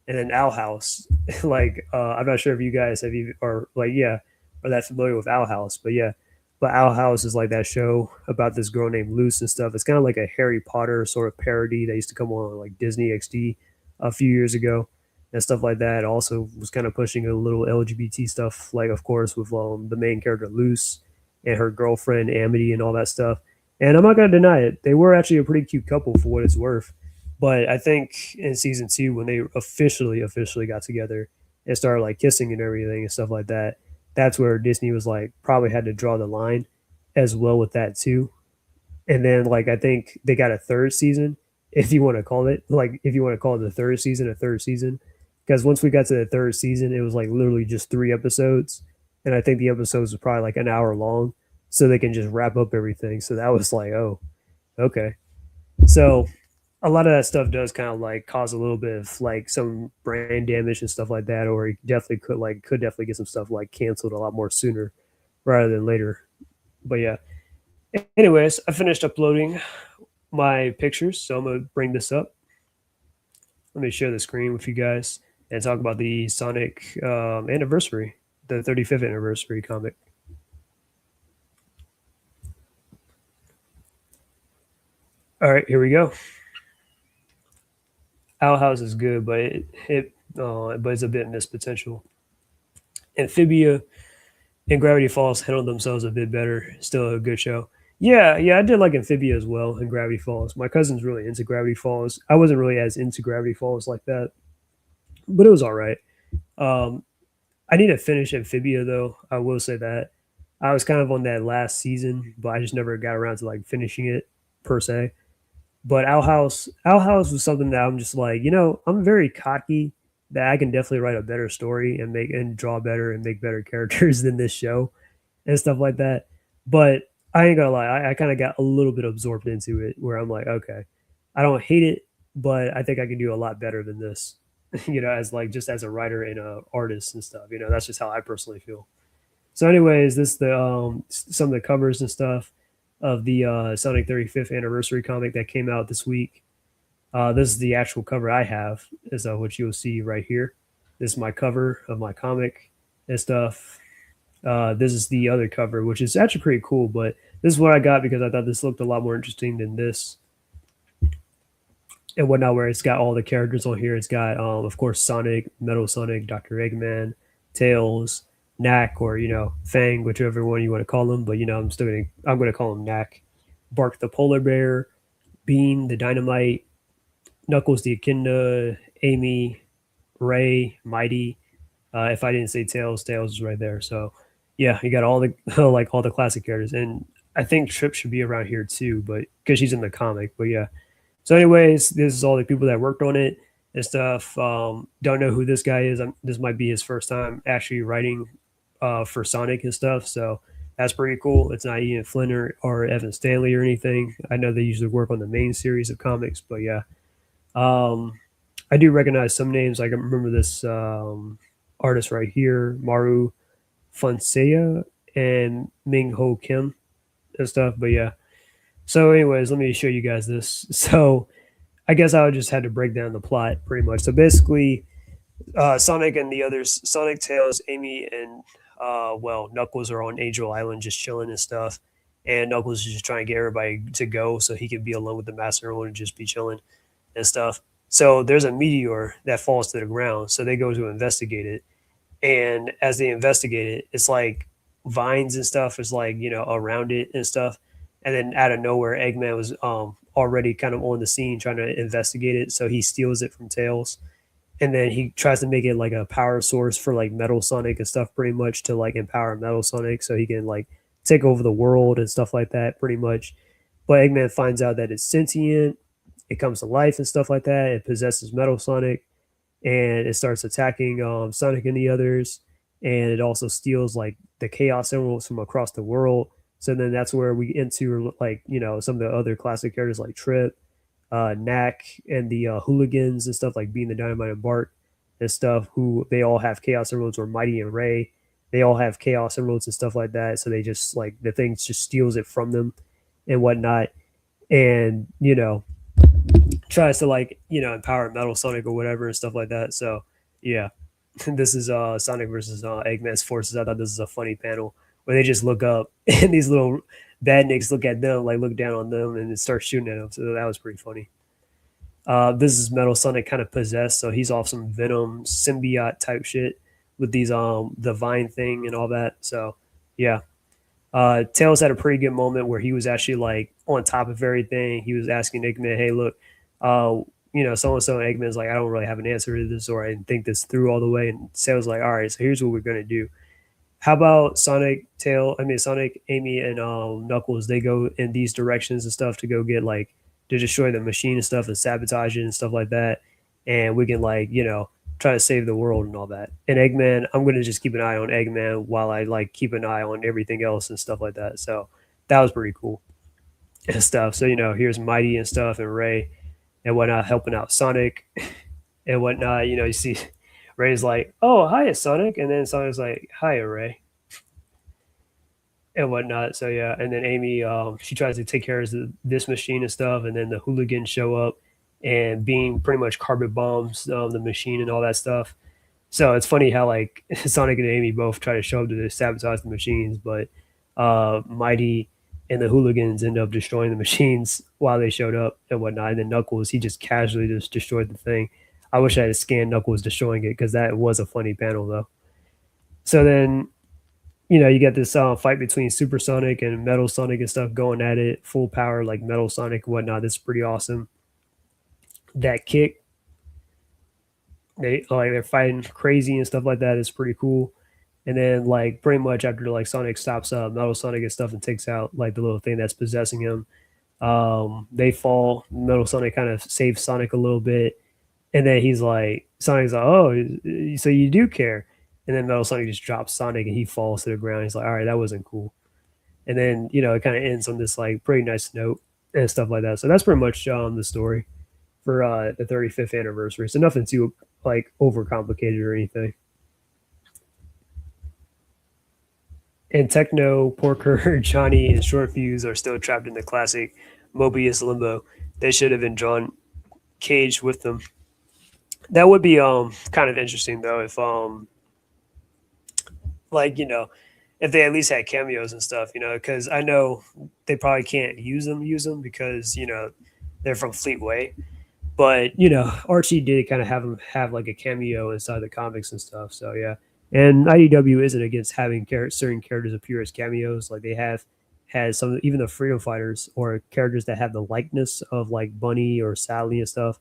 and then Owl House, like I'm not sure if you guys have even or like yeah are that familiar with Owl House, but yeah, but Owl House is like that show about this girl named Luce and stuff. It's kind of like a Harry Potter sort of parody that used to come on like Disney XD a few years ago and stuff like that. Also was kind of pushing a little LGBT stuff, like of course with the main character Luce and her girlfriend Amity and all that stuff. And I'm not gonna deny it; they were actually a pretty cute couple for what it's worth. But I think in season two, when they officially got together and started like kissing and everything and stuff like that, that's where Disney was like probably had to draw the line as well with that too. And then like I think they got a third season, if you want to call it like if you want to call it the third season, a third season. Because once we got to the third season, it was like literally just 3 episodes. And I think the episodes were probably like an hour long. So they can just wrap up everything. So that was like, oh, okay. So a lot of that stuff does kind of like cause a little bit of like some brain damage and stuff like that, or you definitely could definitely get some stuff like canceled a lot more sooner rather than later. But yeah. Anyways, I finished uploading my pictures, so I'm gonna bring this up. Let me share the screen with you guys and talk about the Sonic anniversary, the 35th anniversary comic. All right, here we go. Owl House is good, but but it's a bit missed potential. Amphibia and Gravity Falls handled themselves a bit better. Still a good show. Yeah, yeah, I did like Amphibia as well and Gravity Falls. My cousin's really into Gravity Falls. I wasn't really as into Gravity Falls like that, but it was all right. Um, I need to finish Amphibia though. I will say that I was kind of on that last season, but I just never got around to like finishing it per se. But Owl House was something that I'm just like, I'm very cocky that I can definitely write a better story and make and draw better and make better characters than this show and stuff like that. But I ain't gonna lie, I kind of got a little bit absorbed into it where I'm like, okay, I don't hate it, but I think I can do a lot better than this. As like just as a writer and a artist and stuff. That's just how I personally feel. So, anyways, this is the some of the covers and stuff of the Sonic 35th anniversary comic that came out this week. This is the actual cover I have, is what you'll see right here. This is my cover of my comic and stuff. This is the other cover, which is actually pretty cool, but this is what I got because I thought this looked a lot more interesting than this and whatnot, where it's got all the characters on here. It's got, of course, Sonic, Metal Sonic, Dr. Eggman, Tails, Knack, or Fang, whichever one you want to call him. But I'm gonna call him Knack. Bark the polar bear, Bean the dynamite, Knuckles the echidna, Amy, Ray, Mighty. If I didn't say Tails, Tails is right there. So yeah, you got all the like all the classic characters, and I think Trip should be around here too, but because she's in the comic. But yeah, So, anyways, this is all the people that worked on it and stuff. Don't know who this guy is. This might be his first time actually writing for Sonic and stuff. So that's pretty cool. It's not Ian Flynn or Evan Stanley or anything. I know they usually work on the main series of comics, but yeah. Um, I do recognize some names. I can remember this artist right here, Maru Fonseca and Ming Ho Kim and stuff. But yeah. So, anyways, let me show you guys this. So, I guess I would just had to break down the plot pretty much. So basically, Sonic and the others, Sonic, Tails, Amy, and Knuckles are on Angel Island just chilling and stuff. And Knuckles is just trying to get everybody to go so he could be alone with the Master Emerald and just be chilling and stuff. So there's a meteor that falls to the ground. So they go to investigate it. And as they investigate it, it's like vines and stuff is like, around it and stuff. And then out of nowhere, Eggman was already kind of on the scene trying to investigate it. So he steals it from Tails, and then he tries to make it like a power source for like Metal Sonic and stuff, pretty much to like empower Metal Sonic so he can like take over the world and stuff like that, pretty much. But Eggman finds out that it's sentient, it comes to life and stuff like that. It possesses Metal Sonic, and it starts attacking Sonic and the others, and it also steals like the Chaos Emeralds from across the world. So then that's where we into like some of the other classic characters like Trip, Knack, and the hooligans and stuff like Being the Dynamite and Bart and stuff, who they all have Chaos Emeralds, or Mighty and Ray. They all have Chaos Emeralds and stuff like that. So they just like the thing just steals it from them and whatnot. And, tries to like, empower Metal Sonic or whatever and stuff like that. So yeah. This is Sonic versus Eggman's forces. I thought this is a funny panel where they just look up and these little badniks look at them, like look down on them and start shooting at them. So that was pretty funny. This is Metal Sonic kind of possessed, so he's off some Venom symbiote type shit with these the vine thing and all that. So yeah. Tails had a pretty good moment where he was actually like on top of everything. He was asking Eggman, "Hey, look, uh, so and so." Eggman's like, "I don't really have an answer to this, or I didn't think this through all the way." And Tails like, "All right, so here's what we're gonna do. How about Sonic, Amy, and Knuckles? They go in these directions and stuff to go get like to destroy the machine and stuff and sabotage it and stuff like that, and we can like try to save the world and all that. And Eggman, I'm gonna just keep an eye on Eggman while I like keep an eye on everything else and stuff like that. So that was pretty cool and stuff. So here's Mighty and stuff and Ray and whatnot helping out Sonic and whatnot. You see Ray's like, "Oh, hiya, Sonic," and then Sonic's like, "Hiya, Ray," and whatnot. So yeah, and then Amy, she tries to take care of this machine and stuff, and then the hooligans show up and being pretty much carpet bombs the machine and all that stuff. So it's funny how like Sonic and Amy both try to show up to sabotage the machines, but Mighty and the hooligans end up destroying the machines while they showed up and whatnot. And then Knuckles, he just casually just destroyed the thing. I wish I had scanned Knuckles destroying it because that was a funny panel though. So then you get this fight between Super Sonic and Metal Sonic and stuff going at it, full power like Metal Sonic and whatnot. That's pretty awesome. That kick, they're fighting crazy and stuff like that is pretty cool. And then like pretty much after like Sonic stops Metal Sonic and stuff and takes out like the little thing that's possessing him, they fall. Metal Sonic kind of saves Sonic a little bit, and then Sonic's like, "Oh, so you do care?" And then Metal Sonic just drops Sonic and he falls to the ground. He's like, "All right, that wasn't cool." And then it kind of ends on this like pretty nice note and stuff like that. So that's pretty much the story for the 35th anniversary. So nothing too like overcomplicated or anything. And Techno, Porker, Johnny, and Short Fuse are still trapped in the classic Mobius limbo. They should have been drawn caged with them. That would be kind of interesting though if like if they at least had cameos and stuff, because I know they probably can't use them because they're from Fleetway. But Archie did kind of have him have like a cameo inside the comics and stuff. So yeah, and IDW isn't against having certain characters appear as cameos. Like they have had some, even the Freedom Fighters or characters that have the likeness of like Bunny or Sally and stuff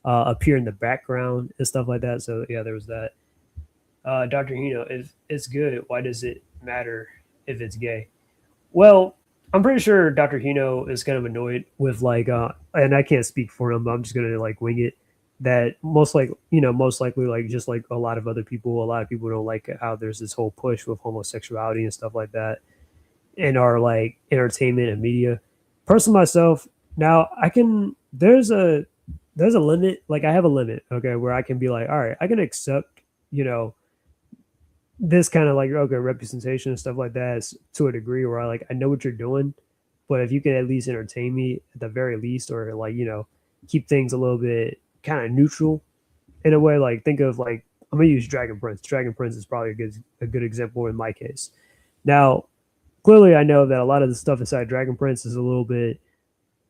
appear in the background and stuff like that. So yeah, there was that. Doctor Hino, if it's good, why does it matter if it's gay? Well, I'm pretty sure Dr. Hino is kind of annoyed with like, and I can't speak for him, but I'm just gonna like wing it. That most likely, like just like a lot of people don't like how there's this whole push with homosexuality and stuff like that in our like entertainment and media. Personally, myself, now I can. There's a limit. Like I have a limit, okay, where I can be like, all right, I can accept, you know, this kind of like okay representation and stuff like that to a degree where I know what you're doing, but if you can at least entertain me at the very least, or like keep things a little bit kind of neutral in a way. Like think of like I'm gonna use Dragon Prince. Dragon Prince is probably a good example in my case. Now, clearly, I know that a lot of the stuff inside Dragon Prince is a little bit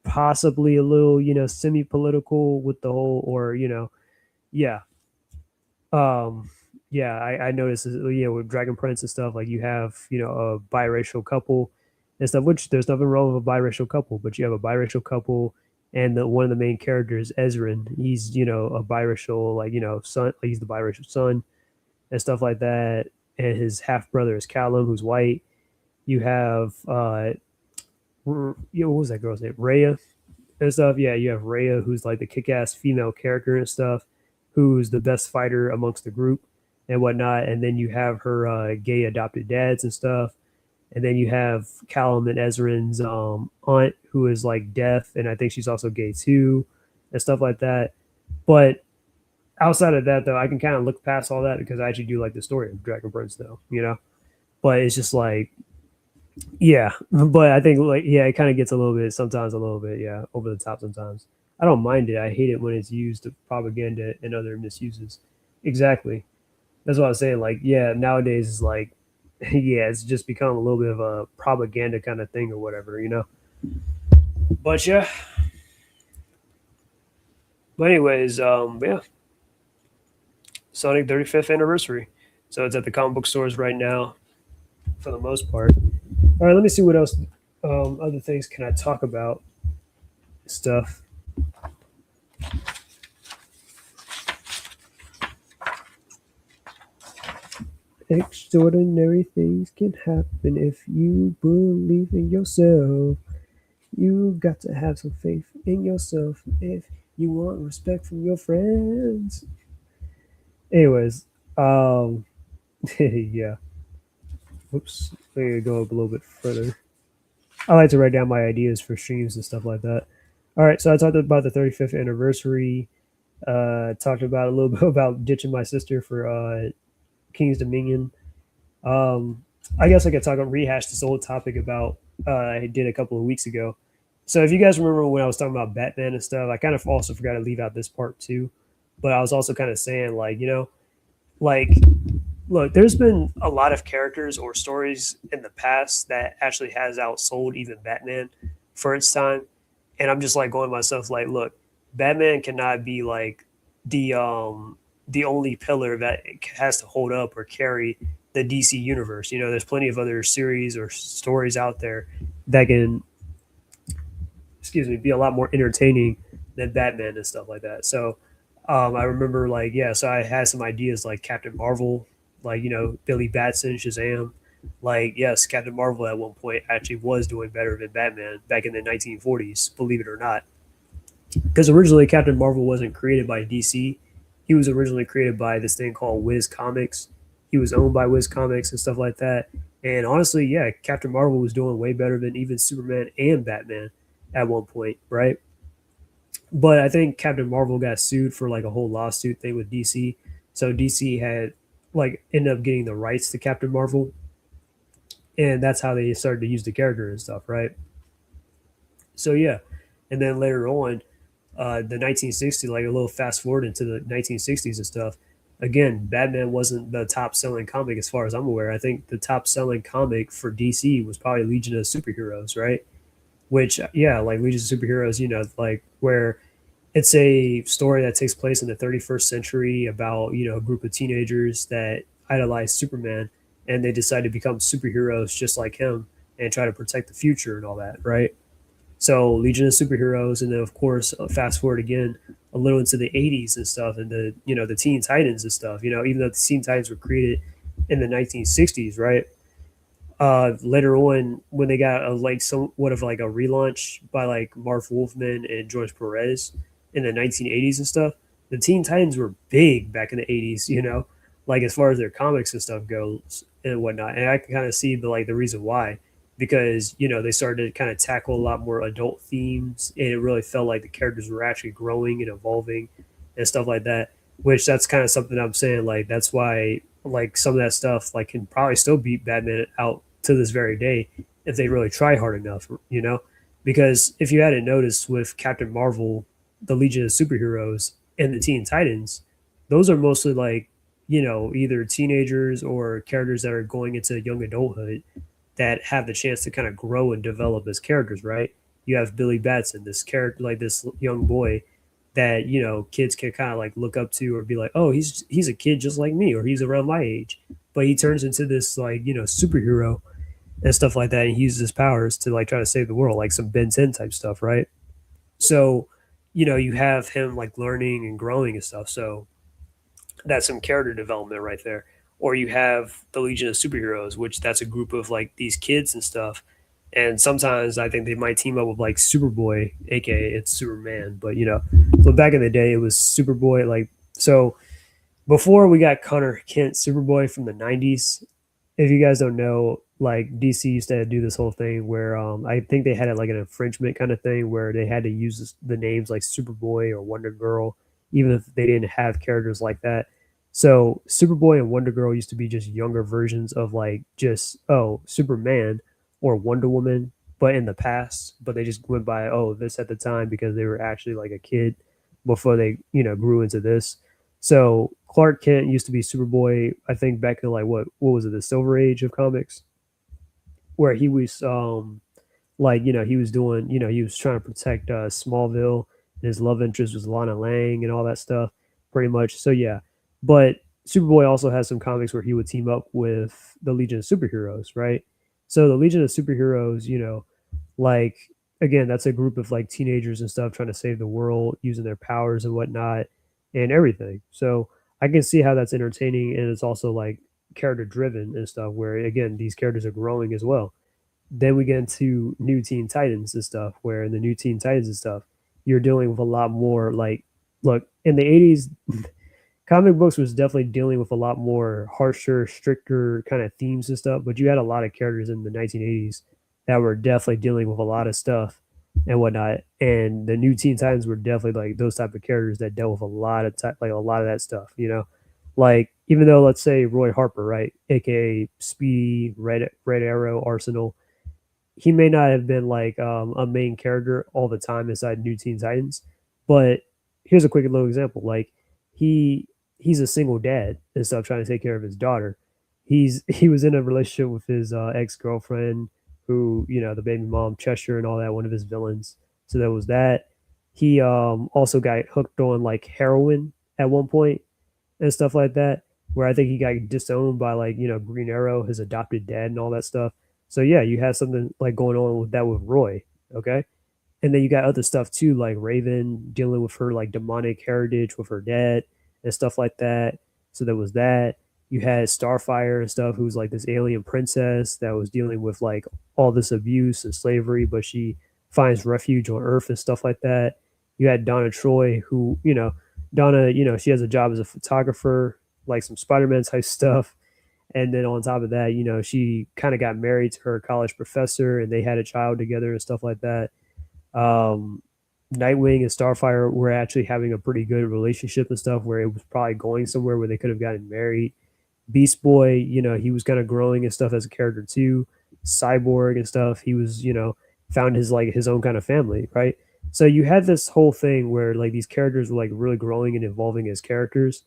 possibly a little semi political with the whole or yeah um, yeah, I noticed with Dragon Prince and stuff, like you have, a biracial couple and stuff, which there's nothing wrong with a biracial couple, but you have a biracial couple and one of the main characters, Ezrin, he's, a biracial, like, son, like he's the biracial son and stuff like that. And his half brother is Callum, who's white. You have, what was that girl's name? Rhea and stuff. Yeah, you have Rhea, who's like the kick-ass female character and stuff, who's the best fighter amongst the group and whatnot. And then you have her gay adopted dads and stuff. And then you have Callum and Ezrin's aunt, who is like deaf, and I think she's also gay too, and stuff like that. But outside of that, though, I can kind of look past all that because I actually do like the story of Dragon Prince, though. But it's just like yeah, but I think like yeah, it kind of gets a little bit sometimes, a little bit yeah, over the top sometimes. I don't mind it. I hate it when it's used to propaganda and other misuses. Exactly. That's what I was saying. Like yeah, nowadays is like yeah, it's just become a little bit of a propaganda kind of thing or whatever. But yeah. But anyways, yeah, Sonic 35th anniversary. So it's at the comic book stores right now for the most part. All right, let me see what else. Other things can I talk about? Stuff. Extraordinary things can happen if you believe in yourself. You got to have some faith in yourself if you want respect from your friends. Anyways, yeah. Whoops. Let me go up a little bit further. I like to write down my ideas for streams and stuff like that. All right, so I talked about the 35th anniversary. Talked about a little bit about ditching my sister for King's Dominion. I guess I could talk rehash this old topic about I did a couple of weeks ago. So if you guys remember when I was talking about Batman and stuff, I kind of also forgot to leave out this part too. But I was also kind of saying like like look, there's been a lot of characters or stories in the past that actually has outsold even Batman for its time. And I'm just like going to myself like, look, Batman cannot be like the only pillar that has to hold up or carry the DC universe. There's plenty of other series or stories out there that can, excuse me, be a lot more entertaining than Batman and stuff like that. So I remember like yeah, so I had some ideas like Captain Marvel, like Billy Batson, Shazam. Like yes, Captain Marvel at one point actually was doing better than Batman back in the 1940s, believe it or not. Because originally Captain Marvel wasn't created by DC. He was originally created by this thing called Wiz Comics. He was owned by Wiz Comics and stuff like that. And honestly, yeah, Captain Marvel was doing way better than even Superman and Batman at one point, right? But I think Captain Marvel got sued for like a whole lawsuit thing with DC. So DC had like ended up getting the rights to Captain Marvel, and that's how they started to use the character and stuff, right? So yeah, and then later on, the 1960s, like a little fast forward into the 1960s and stuff. Again, Batman wasn't the top selling comic as far as I'm aware. I think the top selling comic for DC was probably Legion of Superheroes, right? Which yeah, like Legion of Superheroes, like where it's a story that takes place in the 31st century about a group of teenagers that idolize Superman and they decide to become superheroes just like him and try to protect the future and all that, right? So Legion of Superheroes, and then of course fast forward again a little into the 80s and stuff, and the Teen Titans and stuff. Even though the Teen Titans were created in the 1960s, right? Later on when they got a like somewhat of like a relaunch by like Marv Wolfman and George Perez in the 1980s and stuff, the Teen Titans were big back in the 80s, you know, like as far as their comics and stuff goes and whatnot. And I can kind of see the reason why, because you know they started to kind of tackle a lot more adult themes, and it really felt like the characters were actually growing and evolving and stuff like that. Which that's kind of something I'm saying, like that's why like some of that stuff like can probably still beat Batman out to this very day if they really try hard enough, you know? Because if you hadn't noticed with Captain Marvel, the Legion of Superheroes, and the Teen Titans, those are mostly like, you know, either teenagers or characters that are going into young adulthood that have the chance to kind of grow and develop as characters, right? You have Billy Batson, this character, like this young boy that you know kids can kind of like look up to or be like, oh, he's a kid just like me, or he's around my age, but he turns into this like you know superhero and stuff like that, and he uses his powers to like try to save the world, like some Ben 10 type stuff, right? So, you know, you have him like learning and growing and stuff. So that's some character development right there. Or you have the Legion of Superheroes, which that's a group of like these kids and stuff. And sometimes I think they might team up with like Superboy, aka it's Superman. But you know, so back in the day it was Superboy. Like so, before we got Connor Kent Superboy from the '90s. If you guys don't know, like DC used to do this whole thing where I think they had it like an infringement kind of thing where they had to use the names like Superboy or Wonder Girl, even if they didn't have characters like that. So Superboy and Wonder Girl used to be just younger versions of like just Superman or Wonder Woman, but in the past. But they just went by this at the time because they were actually like a kid before they grew into this. So Clark Kent used to be Superboy, I think back in like what was it, the Silver Age of comics, where he was like he was doing he was trying to protect Smallville, and his love interest was Lana Lang and all that stuff, pretty much. So yeah, but Superboy also has some comics where he would team up with the Legion of Superheroes, right? So the Legion of Superheroes, like again, that's a group of like teenagers and stuff trying to save the world using their powers and whatnot and everything. So I can see how that's entertaining, and it's also like character driven and stuff where again these characters are growing as well. Then we get into New Teen Titans and stuff, where in the New Teen Titans and stuff, you're dealing with a lot more like look in the '80s. Comic books was definitely dealing with a lot more harsher, stricter kind of themes and stuff, but you had a lot of characters in the 1980s that were definitely dealing with a lot of stuff and whatnot. And the New Teen Titans were definitely like those type of characters that dealt with a lot of like a lot of that stuff, like even though let's say Roy Harper, right, aka Speedy, Red Arrow, Arsenal, he may not have been like a main character all the time inside New Teen Titans, but here's a quick little example. Like he he's a single dad and stuff, trying to take care of his daughter. He was in a relationship with his ex girlfriend, who the baby mom Cheshire and all that, one of his villains. So there was that. He also got hooked on like heroin at one point and stuff like that, where I think he got disowned by like Green Arrow, his adopted dad, and all that stuff. So yeah, you have something like going on with that with Roy, okay? And then you got other stuff too, like Raven dealing with her like demonic heritage with her dad and stuff like that. So there was that. You had Starfire and stuff, who's like this alien princess that was dealing with like all this abuse and slavery, but she finds refuge on Earth and stuff like that. You had Donna Troy, who Donna, she has a job as a photographer, like some Spider-Man type stuff. And then on top of that, she kind of got married to her college professor, and they had a child together and stuff like that. um, Nightwing and Starfire were actually having a pretty good relationship and stuff, where it was probably going somewhere where they could have gotten married. Beast Boy, he was kind of growing and stuff as a character too. Cyborg and stuff, he was, found his like his own kind of family, right? So you had this whole thing where like these characters were like really growing and evolving as characters,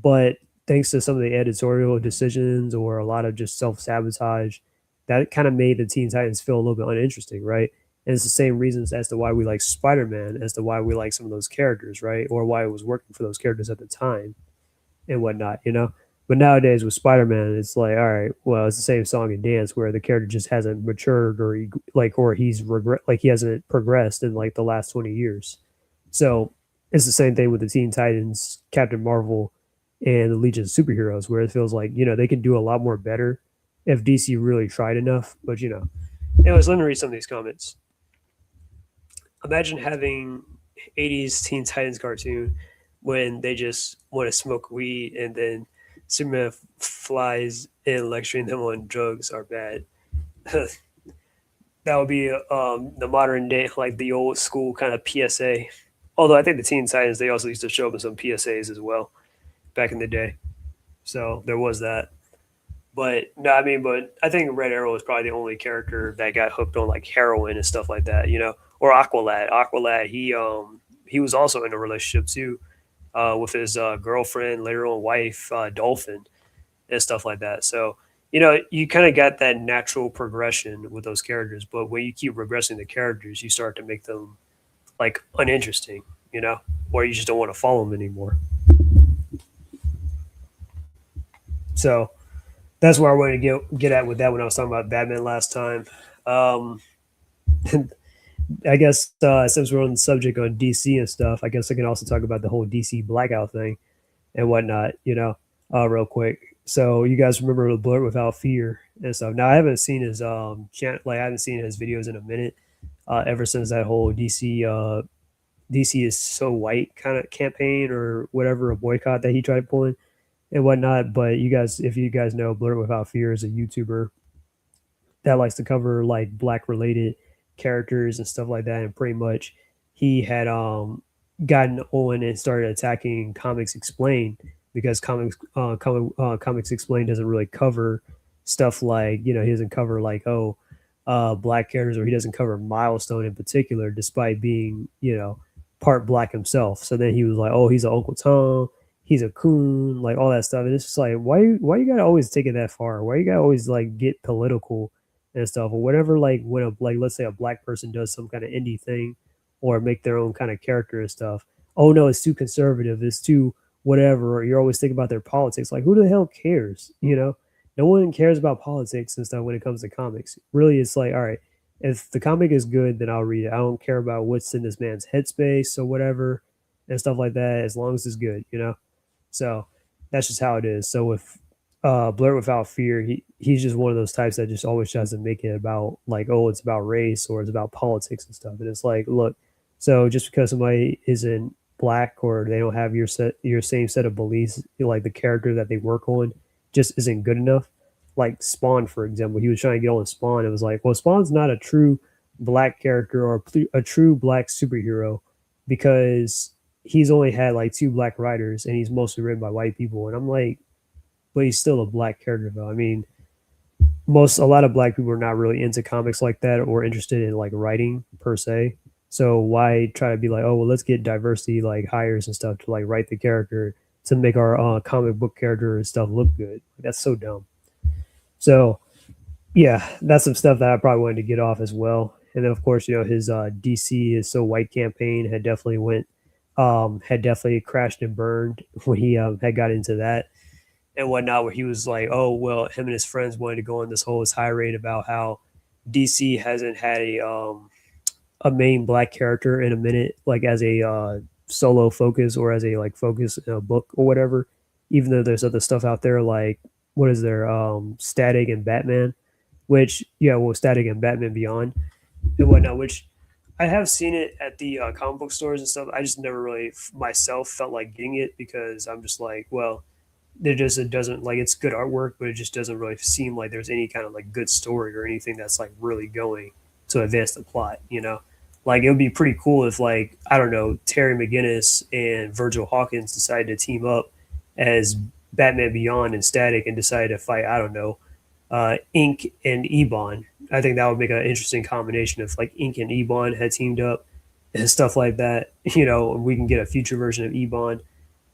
but thanks to some of the editorial decisions or a lot of just self sabotage, that kind of made the Teen Titans feel a little bit uninteresting, right? And it's the same reasons as to why we like Spider Man, as to why we like some of those characters, right? Or why it was working for those characters at the time and whatnot. But nowadays with Spider Man, it's like, all right, well, it's the same song and dance where the character just hasn't matured, or he's regret, like he hasn't progressed in like the last 20 years. So it's the same thing with the Teen Titans, Captain Marvel, and the Legion of Superheroes, where it feels like they can do a lot more better if DC really tried enough. But anyways, let me read some of these comments. Imagine having 80s Teen Titans cartoon when they just want to smoke weed and then Superman flies in lecturing them on drugs are bad. That would be the modern day, like the old school kind of PSA. Although I think the Teen Titans, they also used to show up in some PSAs as well back in the day. So there was that. But no, I mean, but I think Red Arrow was probably the only character that got hooked on like heroin and stuff like that, or Aqualad. Aqualad, he was also in a relationship too, with his girlfriend, later on wife, Dolphin, and stuff like that. So you kind of got that natural progression with those characters, but when you keep regressing the characters, you start to make them like uninteresting, or you just don't want to follow them anymore. So that's where I wanted to get at with that when I was talking about Batman last time. Um, I guess since we're on the subject on DC and stuff, I guess I can also talk about the whole DC blackout thing and whatnot. Real quick. So you guys remember the Blur Without Fear and stuff. Now I haven't seen his I haven't seen his videos in a minute. Ever since that whole DC is so white kind of campaign or whatever, a boycott that he tried pulling and whatnot. But if you guys know, Blur Without Fear is a YouTuber that likes to cover like black related characters and stuff like that. And pretty much he had gotten on and started attacking Comics Explained because Comics Explained doesn't really cover stuff like he doesn't cover like black characters, or he doesn't cover Milestone in particular, despite being part black himself. So then he was like, oh, he's an Uncle Tom, he's a coon, like all that stuff. And it's just like, why you gotta always take it that far? Why you gotta always like get political and stuff, or whatever? Like when let's say a black person does some kind of indie thing or make their own kind of character and stuff. Oh no, it's too conservative, it's too whatever, or you're always thinking about their politics. Like who the hell cares? No one cares about politics and stuff when it comes to comics. Really, it's like, all right, if the comic is good, then I'll read it. I don't care about what's in this man's headspace or whatever and stuff like that, as long as it's good. So that's just how it is. So with Blur Without Fear, he's just one of those types that just always tries to make it about like, oh, it's about race or it's about politics and stuff. And it's like, look, so just because somebody isn't black or they don't have your same set of beliefs, like the character that they work on just isn't good enough. Like Spawn, for example, he was trying to get on Spawn. It was like, well, Spawn's not a true black character or a true black superhero because he's only had like two black writers and he's mostly written by white people. And I'm like, but he's still a black character though. I mean, a lot of black people are not really into comics like that or interested in like writing per se. So why try to be like, oh well, let's get diversity like hires and stuff to like write the character to make our comic book character and stuff look good? That's so dumb. So yeah, that's some stuff that I probably wanted to get off as well. And then of course, his DC is so white campaign had definitely crashed and burned when he had got into that and whatnot, where he was like, oh well, him and his friends wanted to go on this whole tirade about how DC hasn't had a main black character in a minute, like as a solo focus or as a like focus in a book or whatever. Even though there's other stuff out there like what is there, Static and Batman, which Static and Batman Beyond and whatnot, which I have seen it at the comic book stores and stuff. I just never really myself felt like getting it because I'm just like, well, it doesn't like it's good artwork, but it just doesn't really seem like there's any kind of like good story or anything that's like really going to advance the plot. Like it would be pretty cool if like I don't know, Terry McGinnis and Virgil Hawkins decided to team up as Batman Beyond and Static and decided to fight, I don't know, Ink and Ebon. I think that would make an interesting combination if like Ink and Ebon had teamed up and stuff like that. We can get a future version of Ebon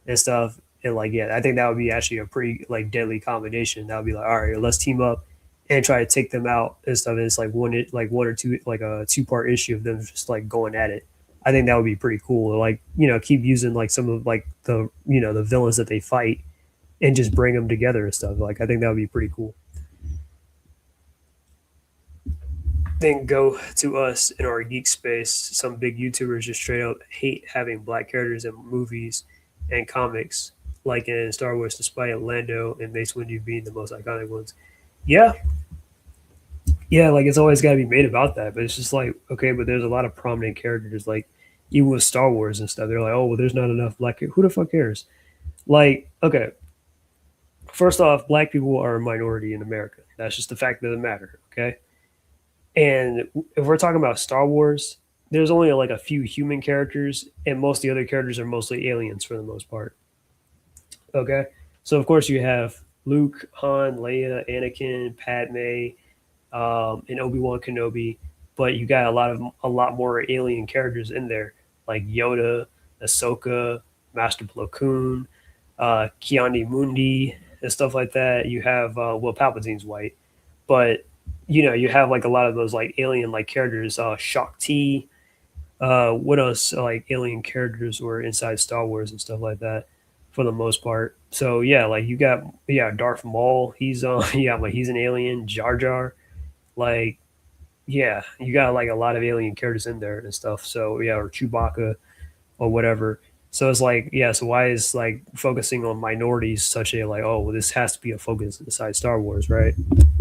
and stuff. And like, yeah, I think that would be actually a pretty like deadly combination. That would be like, all right, let's team up and try to take them out and stuff. And it's like one or two, like a 2-part issue of them just like going at it. I think that would be pretty cool. Like, keep using like some of like the villains that they fight and just bring them together and stuff. Like, I think that would be pretty cool. Then go to us in our geek space. Some big YouTubers just straight up hate having black characters in movies and comics, like in Star Wars, despite Lando and Mace Windu being the most iconic ones. Yeah, yeah, like it's always got to be made about that, but it's just like okay, but there's a lot of prominent characters like even with Star Wars and stuff. They're like, oh well, there's not enough black. Who the fuck cares? Like, okay, first off, black people are a minority in America. That's just the fact of the matter. Okay, and if we're talking about Star Wars, there's only like a few human characters, and most of the other characters are mostly aliens for the most part. Okay, so of course you have Luke, Han, Leia, Anakin, Padme, and Obi Wan Kenobi, but you got a lot more alien characters in there, like Yoda, Ahsoka, Master Plo Koon, Kiani Mundi, and stuff like that. You have well, Palpatine's white, but you know you have like a lot of those like alien like characters. Shakti. What else? Like alien characters were inside Star Wars and stuff like that, for the most part. So yeah, like you got Darth Maul. He's yeah, like he's an alien. Jar Jar. Like yeah, you got like a lot of alien characters in there and stuff. So yeah, or Chewbacca or whatever. So it's like yeah. So why is like focusing on minorities such a like oh well this has to be a focus inside Star Wars, right?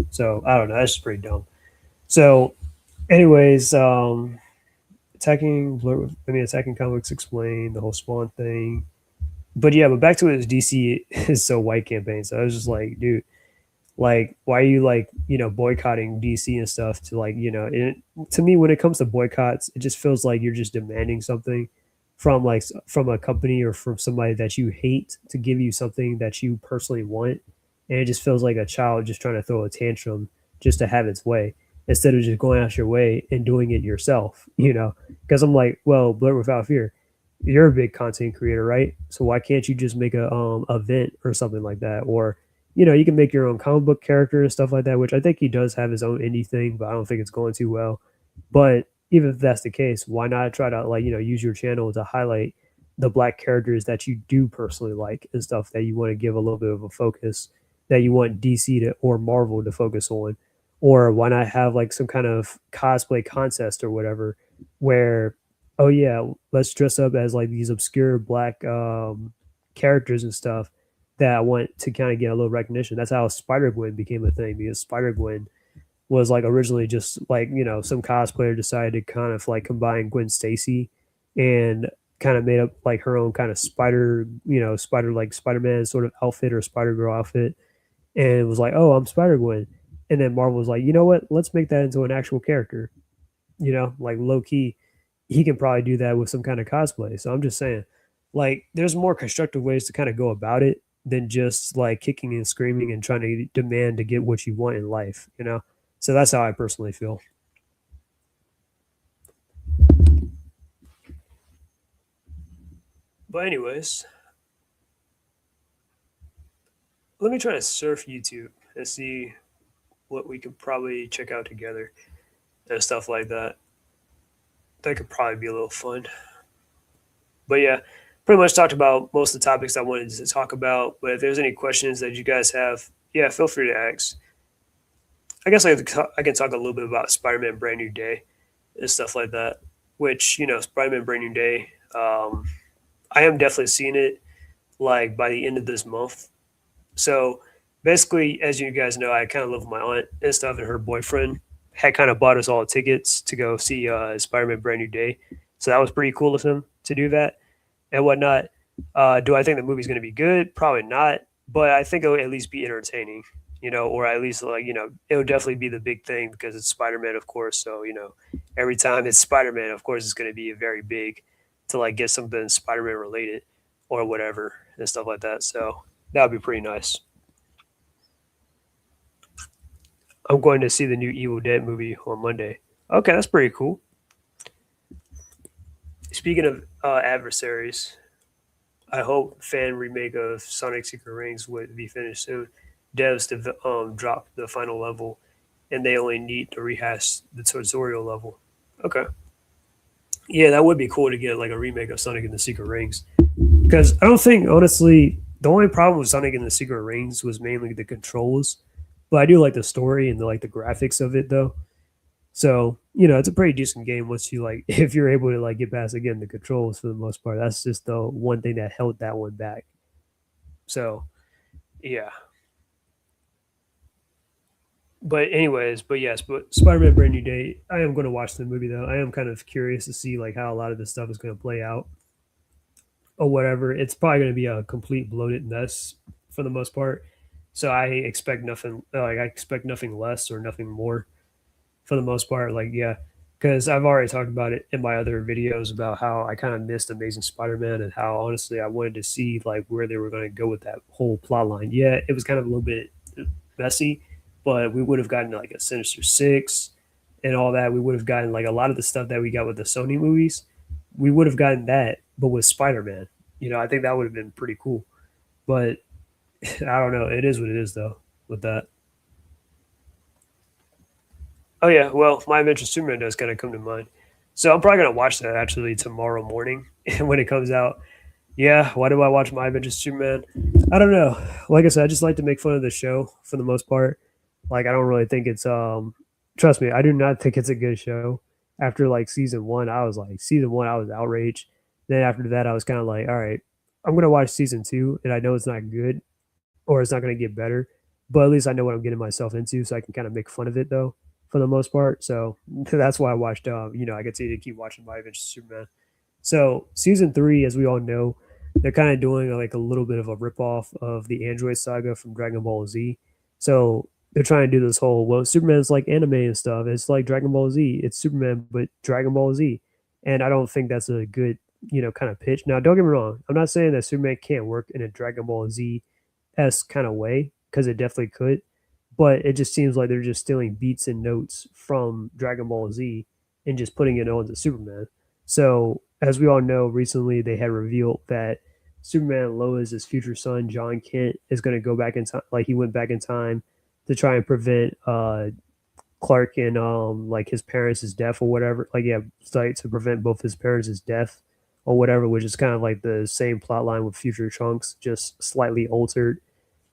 So I don't know. That's just pretty dumb. So anyways, attacking comics explain the whole Spawn thing. But yeah, but back to his DC is so white campaign. So I was just like, dude, like why are you like boycotting DC and stuff to like to me when it comes to boycotts it just feels like you're just demanding something from like from a company or from somebody that you hate to give you something that you personally want, and it just feels like a child just trying to throw a tantrum just to have its way instead of just going out your way and doing it yourself, because I'm like, well, Blur Without Fear, you're a big content creator, right? So why can't you just make a event or something like that, or you can make your own comic book character and stuff like that, which I think he does have his own indie thing, but I don't think it's going too well. But even if that's the case, why not try to like, use your channel to highlight the black characters that you do personally like and stuff that you want to give a little bit of a focus that you want DC to or Marvel to focus on. Or why not have like some kind of cosplay contest or whatever where oh yeah, let's dress up as like these obscure black characters and stuff that I want to kind of get a little recognition. That's how Spider Gwen became a thing because Spider Gwen was like originally just like some cosplayer decided to kind of like combine Gwen Stacy and kind of made up like her own kind of spider spider like Spider-Man sort of outfit or Spider Girl outfit, and it was like, oh, I'm Spider Gwen, and then Marvel was like, you know what, let's make that into an actual character, like low key he can probably do that with some kind of cosplay. So I'm just saying, like, there's more constructive ways to kind of go about it than just like kicking and screaming and trying to demand to get what you want in life. So that's how I personally feel. But anyways, let me try to surf YouTube and see what we could probably check out together and stuff like that. That could probably be a little fun. But yeah, pretty much talked about most of the topics I wanted to talk about. But if there's any questions that you guys have, yeah, feel free to ask. I guess I can talk a little bit about Spider-Man Brand New Day and stuff like that. Which Spider-Man Brand New Day, I am definitely seeing it like by the end of this month. So basically, as you guys know, I kind of live with my aunt and stuff, and her boyfriend had kind of bought us all tickets to go see Spider-Man Brand New Day. So that was pretty cool of him to do that and whatnot. Do I think the movie's going to be good? Probably not, but I think it'll at least be entertaining, or at least like it'll definitely be the big thing because it's Spider Man, of course. So every time it's Spider Man, of course, it's going to be very big to like get something Spider Man related or whatever and stuff like that. So that would be pretty nice. I'm going to see the new Evil Dead movie on Monday. Okay, that's pretty cool. Speaking of adversaries, I hope fan remake of Sonic Secret Rings would be finished soon. Devs to drop the final level, and they only need to rehash the tutorial level. Okay, yeah, that would be cool to get like a remake of Sonic and the Secret Rings. Because I don't think honestly the only problem with Sonic and the Secret Rings was mainly the controls, but I do like the story and the graphics of it though. So it's a pretty decent game once you like if you're able to like get past again the controls for the most part. That's just the one thing that held that one back. So yeah, But anyways, but yes, but Spider-Man: Brand New Day. I am going to watch the movie though. I am kind of curious to see like how a lot of this stuff is going to play out or whatever. It's probably going to be a complete bloated mess for the most part. So I expect nothing. Like I expect nothing less or nothing more for the most part. Like yeah, because I've already talked about it in my other videos about how I kind of missed Amazing Spider-Man and how honestly I wanted to see like where they were going to go with that whole plot line. Yeah, it was kind of a little bit messy, but we would have gotten like a Sinister Six and all that. We would have gotten like a lot of the stuff that we got with the Sony movies. We would have gotten that, but with Spider Man, I think that would have been pretty cool. But I don't know. It is what it is, though. With that. Oh yeah, well, My Adventure Superman does kind of come to mind. So I'm probably gonna watch that actually tomorrow morning when it comes out. Yeah, why do I watch My Adventure Superman? I don't know. Like I said, I just like to make fun of the show for the most part. Like I don't really think it's trust me, I do not think it's a good show. After like season one I was outraged. Then after that I was kind of like, all right, I'm gonna watch season two and I know it's not good or it's not gonna get better. But at least I know what I'm getting myself into, so I can kind of make fun of it though, for the most part. So that's why I watched I continue to keep watching My Adventure Superman. So season three, as we all know, they're kind of doing like a little bit of a ripoff of the Android saga from Dragon Ball Z. So they're trying to do this whole Superman's like anime and stuff. It's like Dragon Ball Z. It's Superman but Dragon Ball Z. And I don't think that's a good, kind of pitch. Now don't get me wrong. I'm not saying that Superman can't work in a Dragon Ball Z esque kind of way, because it definitely could. But it just seems like they're just stealing beats and notes from Dragon Ball Z and just putting it onto Superman. So, as we all know, recently they had revealed that Superman Lois' future son, John Kent, is going to go back in time. Like, he went back in time to try and prevent Clark and like his parents' death or whatever. Like, yeah, like to prevent both his parents' death or whatever, which is kind of like the same plot line with future Trunks, just slightly altered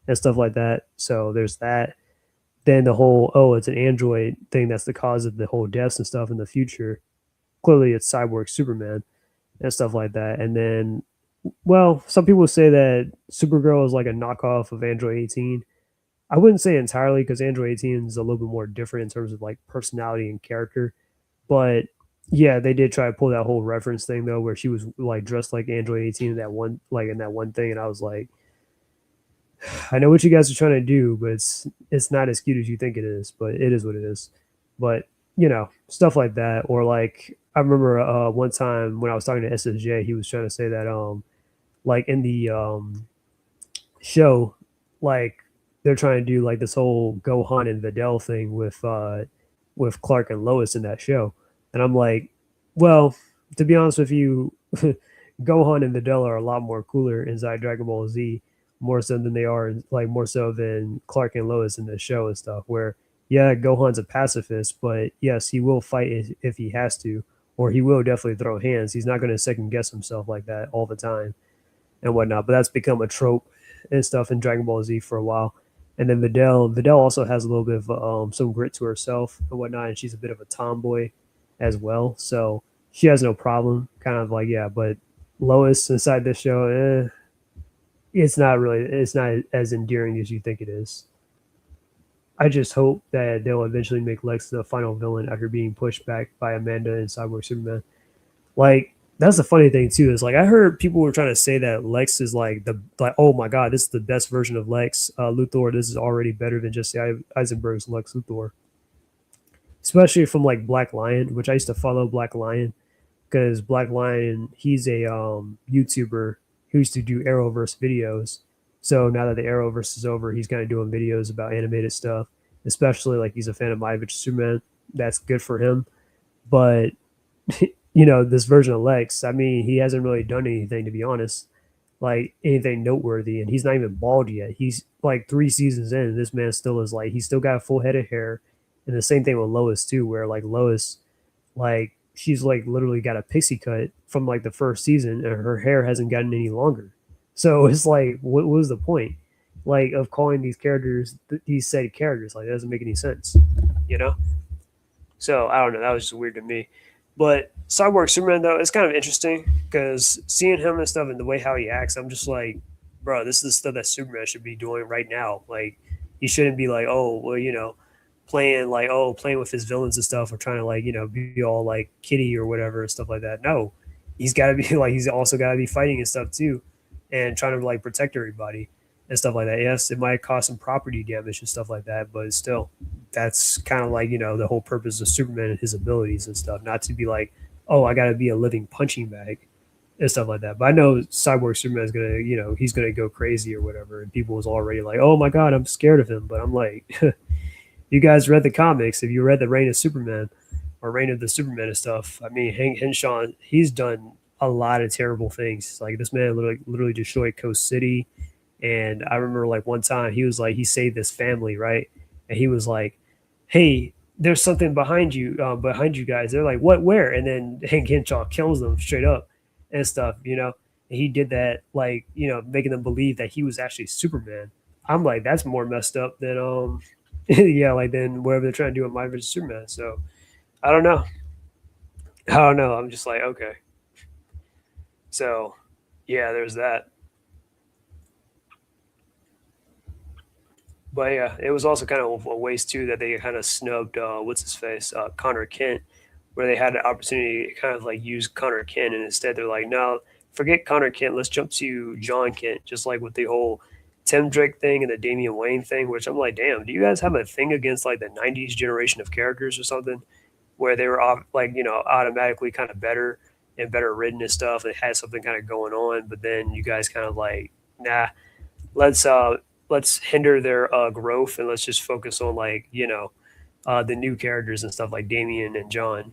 and stuff like that. So there's that. Then the whole, oh, it's an android thing that's the cause of the whole deaths and stuff in the future. Clearly it's Cyborg Superman and stuff like that. And then, well, some people say that Supergirl is like a knockoff of Android 18. I wouldn't say entirely, because Android 18 is a little bit more different in terms of like personality and character. But yeah, they did try to pull that whole reference thing though, where she was like dressed like Android 18 in that one thing, and I was like, I know what you guys are trying to do, but it's not as cute as you think it is. But it is what it is. But stuff like that, or like I remember one time when I was talking to SSJ, he was trying to say that like in the show, like they're trying to do like this whole Gohan and Videl thing with Clark and Lois in that show, and I'm like, well, to be honest with you, Gohan and Videl are a lot more cooler inside Dragon Ball Z, more so than they are like more so than Clark and Lois in the show and stuff. Where yeah, Gohan's a pacifist, but yes, he will fight if he has to, or he will definitely throw hands. He's not going to second guess himself like that all the time and whatnot. But that's become a trope and stuff in Dragon Ball Z for a while. And then Videl also has a little bit of some grit to herself and whatnot, and she's a bit of a tomboy as well. So she has no problem, kind of like yeah. But Lois inside this show, it's not as endearing as you think it is. I just hope that they'll eventually make Lex the final villain after being pushed back by Amanda and Cyborg Superman. Like that's the funny thing too, is like I heard people were trying to say that Lex is like oh my god, this is the best version of Lex Luthor. This is already better than Jesse Eisenberg's Lex Luthor, especially from like Black Lion, which I used to follow Black Lion, because Black Lion, he's a YouTuber who used to do Arrowverse videos. So now that the Arrowverse is over, he's kind of doing videos about animated stuff, especially like he's a fan of My Adventure Superman. That's good for him. But this version of Lex, I mean, he hasn't really done anything, to be honest, like anything noteworthy, and he's not even bald yet. He's like 3 seasons in, and this man still is like he's still got a full head of hair. And the same thing with Lois too, where like Lois, like she's like literally got a pixie cut from like the first season, and her hair hasn't gotten any longer. So it's like, what was the point, like, of calling these characters these said characters? Like, that doesn't make any sense, you know. So I don't know. That was just weird to me. But Cyborg Superman though, it's kind of interesting because seeing him and stuff and the way how he acts, I'm just like, bro, this is the stuff that Superman should be doing right now. Like, he shouldn't be like, oh, well, playing like, oh, playing with his villains and stuff, or trying to like, be all like kitty or whatever and stuff like that. No, he's got to be like, he's also got to be fighting and stuff too, and trying to like protect everybody and stuff like that. Yes, it might cause some property damage and stuff like that, but still, that's kind of like, the whole purpose of Superman and his abilities and stuff, not to be like, oh, I got to be a living punching bag and stuff like that. But I know Cyborg Superman is gonna, he's gonna go crazy or whatever, and people was already like, oh my god, I'm scared of him. But I'm like, you guys read the comics. If you read the Reign of Superman or Reign of the Superman and stuff, I mean, Hank Henshaw, he's done a lot of terrible things. Like this man literally destroyed Coast City. And I remember like one time he was like, he saved this family, right? And he was like, hey, there's something behind you guys. They're like, what, where? And then Hank Henshaw kills them straight up and stuff. And he did that, like, making them believe that he was actually Superman. I'm like, that's more messed up than, yeah, like than whatever they're trying to do with My vs. Superman. So I don't know. I don't know. I'm just like, okay. So yeah, there's that. But yeah, it was also kind of a waste too that they kind of snubbed what's his face, Connor Kent, where they had an opportunity to kind of like use Connor Kent, and instead they're like, no, forget Connor Kent, let's jump to John Kent, just like with the whole Tim Drake thing and the Damian Wayne thing. Which I'm like, damn, do you guys have a thing against like the '90s generation of characters or something, where they were like, automatically kind of better and better written and stuff, and had something kind of going on, but then you guys kind of like, nah, let's uh let's hinder their growth, and let's just focus on like, the new characters and stuff like Damien and John,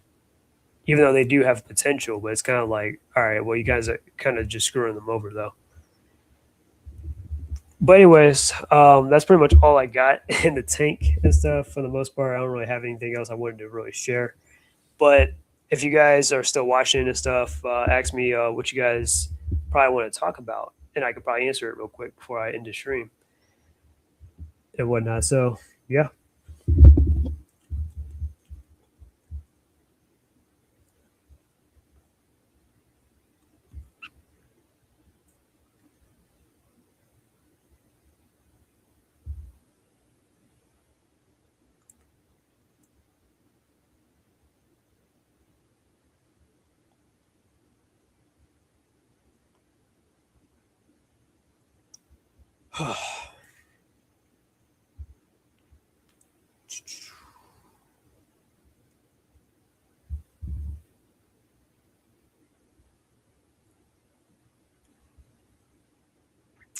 even though they do have potential. But it's kind of like, all right, well, you guys are kind of just screwing them over though. But anyways, that's pretty much all I got in the tank and stuff for the most part. I don't really have anything else I wanted to really share. But if you guys are still watching and stuff, ask me what you guys probably want to talk about, and I could probably answer it real quick before I end the stream and whatnot. So yeah.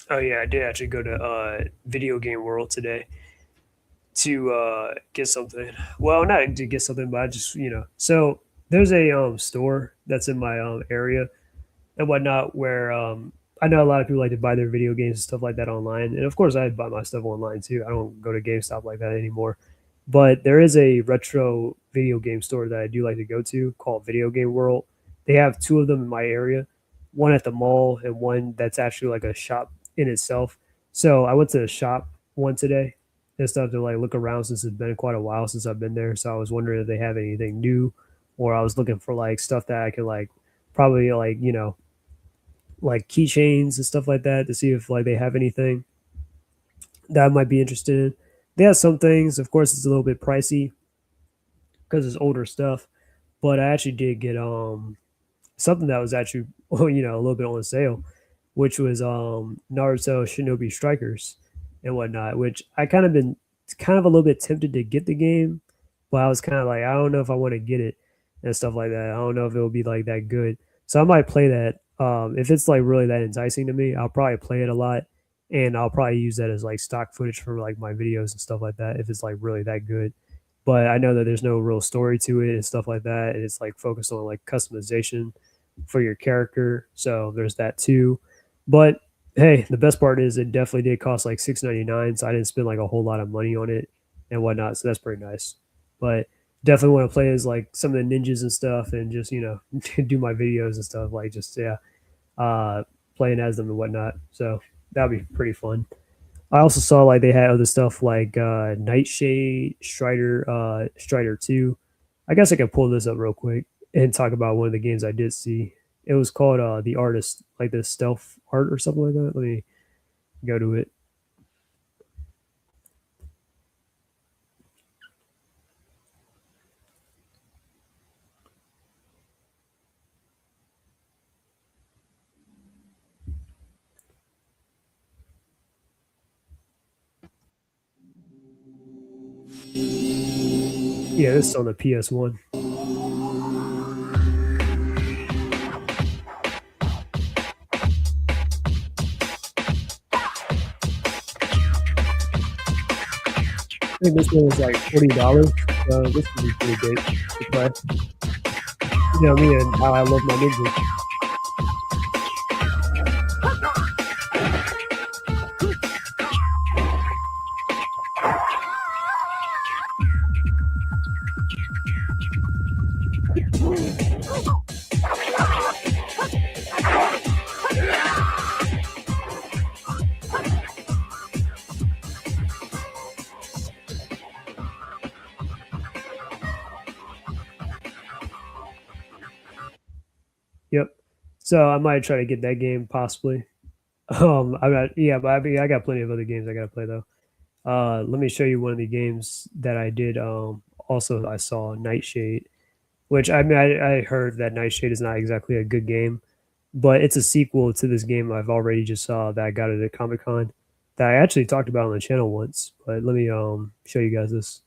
Oh yeah, I did actually go to Video Game World today to get something. Well, not to get something, but I just, So there's a store that's in my area and whatnot, where I know a lot of people like to buy their video games and stuff like that online, and of course I buy my stuff online too. I don't go to GameStop like that anymore. But there is a retro video game store that I do like to go to called Video Game World. They have two of them in my area, one at the mall and one that's actually like a shop in itself. So I went to the shop one today and stuff to like look around, since it's been quite a while since I've been there. So I was wondering if they have anything new, or I was looking for like stuff that I could like probably like, like keychains and stuff like that, to see if like they have anything that I might be interested in. They have some things. Of course, it's a little bit pricey because it's older stuff, but I actually did get something that was actually a little bit on sale, which was Naruto Shinobi Strikers and whatnot. Which I kind of a little bit tempted to get the game, but I was kind of like, I don't know if I want to get it and stuff like that. I don't know if it'll be like that good, so I might play that. If it's like really that enticing to me, I'll probably play it a lot, and I'll probably use that as like stock footage for like my videos and stuff like that if it's like really that good. But I know that there's no real story to it and stuff like that, and it's like focused on like customization for your character. So there's that too. But hey, the best part is it definitely did cost like $6.99, so I didn't spend like a whole lot of money on it and whatnot. So that's pretty nice. But definitely want to play as like some of the ninjas and stuff, and just do my videos and stuff, like just yeah, uh, playing as them and whatnot. So that'd be pretty fun. I also saw like they had other stuff like Nightshade, Strider 2. I guess I can pull this up real quick and talk about one of the games I did see. It was called The Artist, like the stealth art or something like that. Let me go to it. Yeah, this is on the PS1. I think this one was like $40, so this would be pretty great to play. You know me and how I love my ninjas. Yep. So I might try to get that game possibly. I got yeah, but I got plenty of other games I gotta play though. Let me show you one of the games that I did. Also I saw Nightshade, which I mean I heard that Nightshade is not exactly a good game, but it's a sequel to this game I've already just saw that I got it at Comic Con that I actually talked about on the channel once. But let me show you guys this.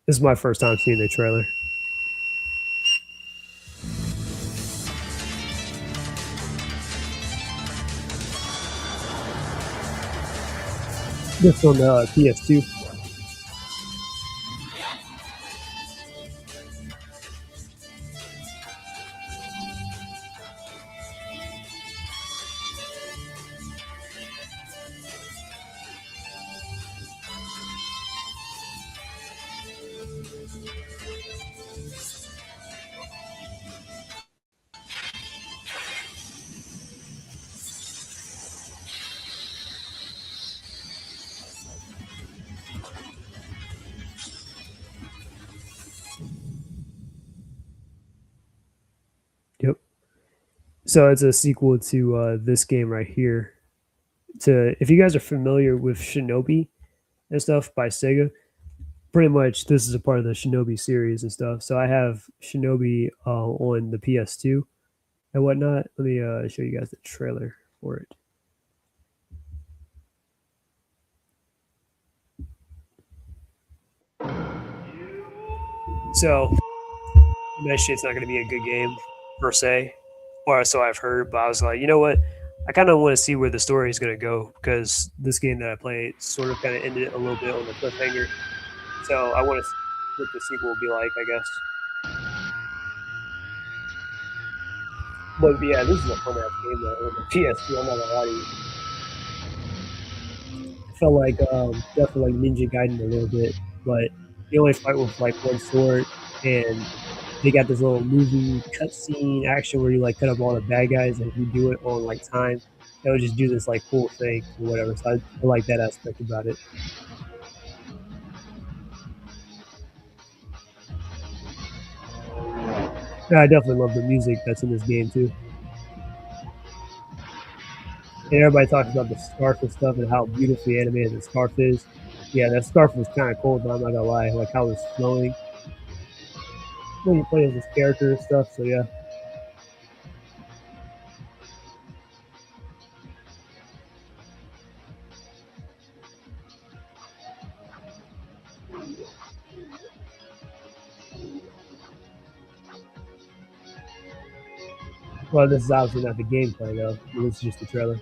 This is my first time seeing the trailer. This on the PS2. Yep. So it's a sequel to this game right here. To if you guys are familiar with Shinobi and stuff by Sega, pretty much this is a part of the Shinobi series and stuff. So I have Shinobi on the PS2 and whatnot. Let me show you guys the trailer for it. So that shit's not going to be a good game per se, or so I've heard. But I was like, you know what? I kind of want to see where the story is going to go because this game that I played sort of kind of ended a little bit on the cliffhanger. So I want to see what the sequel will be like, I guess. But yeah, this is a fun ass game though. On the PS2, I'm not gonna lie to you. It felt like definitely like Ninja Gaiden a little bit, but you only fight with like one sword, and they got this little movie cutscene action where you like cut up all the bad guys, and if you do it on like time, it would just do this like cool thing or whatever. So I like that aspect about it. And I definitely love the music that's in this game too. And everybody talks about the scarf and stuff and how beautifully animated the scarf is. Yeah, that scarf was kind of cool, but I'm not gonna lie, like how it's flowing when you play as this character and stuff. So yeah. Well, this is obviously not the gameplay though. This is just the trailer.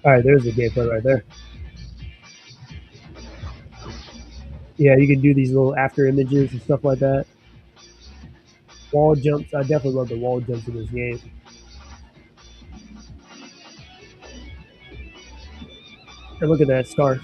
All right, there's the gameplay right there. Yeah, you can do these little after images and stuff like that. Wall jumps. I definitely love the wall jumps in this game. And look at that scarf.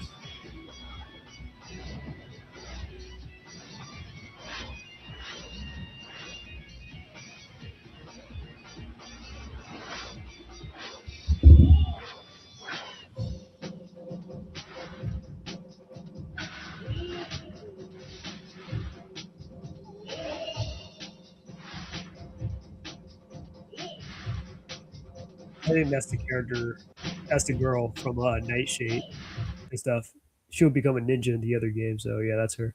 I think that's the character. That's the girl from Nightshade and stuff. She'll become a ninja in the other game. So yeah, that's her.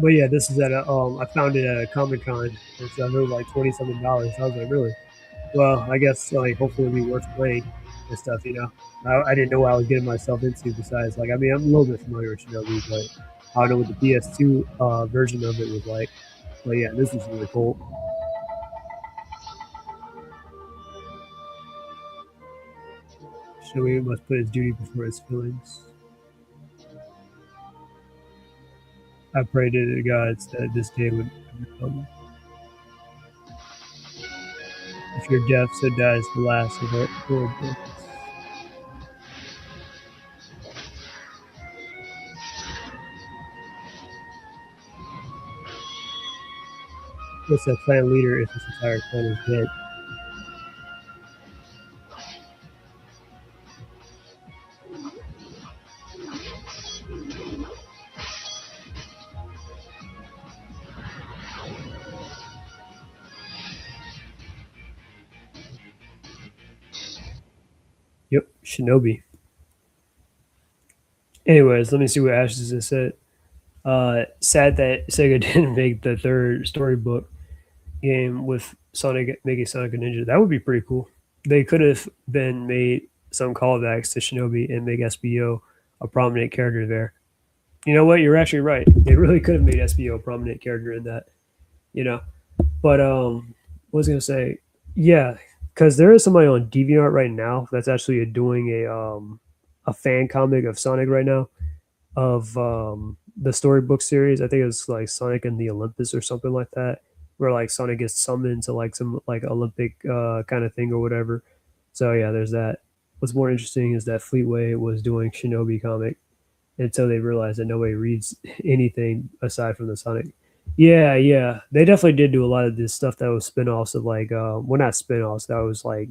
But yeah, this is at a I found it at a Comic Con and stuff. It was like $20 something. I was like, really? Well, I guess like hopefully it'll be worth playing and stuff. I didn't know what I was getting myself into. Besides, like, I mean, I'm a little bit familiar with Shinobi, but I don't know what the PS2 version of it was like. But yeah, this is really cool. Shinobi must put his duty before his feelings. I prayed to the gods that this day would never come. If you're deaf, so dies the last of it. Lord, what's that clan leader if his entire clan is dead? Yep, Shinobi. Anyways, let me see what Ashes has said. Sad that Sega didn't make the third storybook game with Sonic making Sonic a Ninja. That would be pretty cool. They could have been made some callbacks to Shinobi and make SBO a prominent character there. You know what? You're actually right. They really could have made SBO a prominent character in that. You know, but what was I gonna say? Yeah, because there is somebody on DeviantArt right now that's actually doing a fan comic of Sonic right now of the storybook series. I think it's like Sonic and the Olympus or something like that, where like Sonic gets summoned to like some like Olympic kind of thing or whatever. So yeah, there's that. What's more interesting is that Fleetway was doing Shinobi comic until they realized that nobody reads anything aside from the Sonic. Yeah, yeah, they definitely did do a lot of this stuff that was spin-offs of like, well, not spin-offs. That was like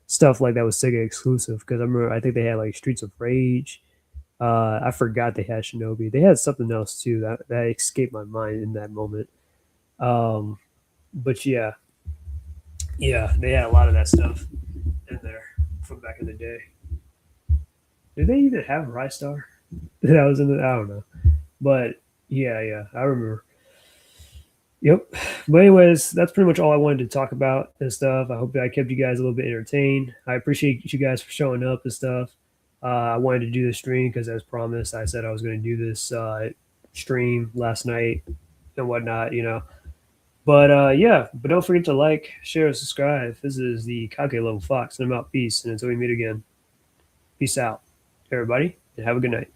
stuff like that was Sega exclusive. Because I think they had like Streets of Rage. I forgot they had Shinobi. They had something else too that escaped my mind in that moment. Um, but yeah, yeah, they had a lot of that stuff in there from back in the day. Did they even have Rystar? That was in the I don't know, but yeah, yeah, I remember. Yep. But anyways, that's pretty much all I wanted to talk about and stuff. I hope I kept you guys a little bit entertained. I appreciate you guys for showing up and stuff. I wanted to do this stream because, as promised, I said I was going to do this stream last night and whatnot. But yeah, but don't forget to like, share, and subscribe. This is the Kake Level Fox, and I'm out. Peace. And until we meet again, peace out, everybody, and have a good night.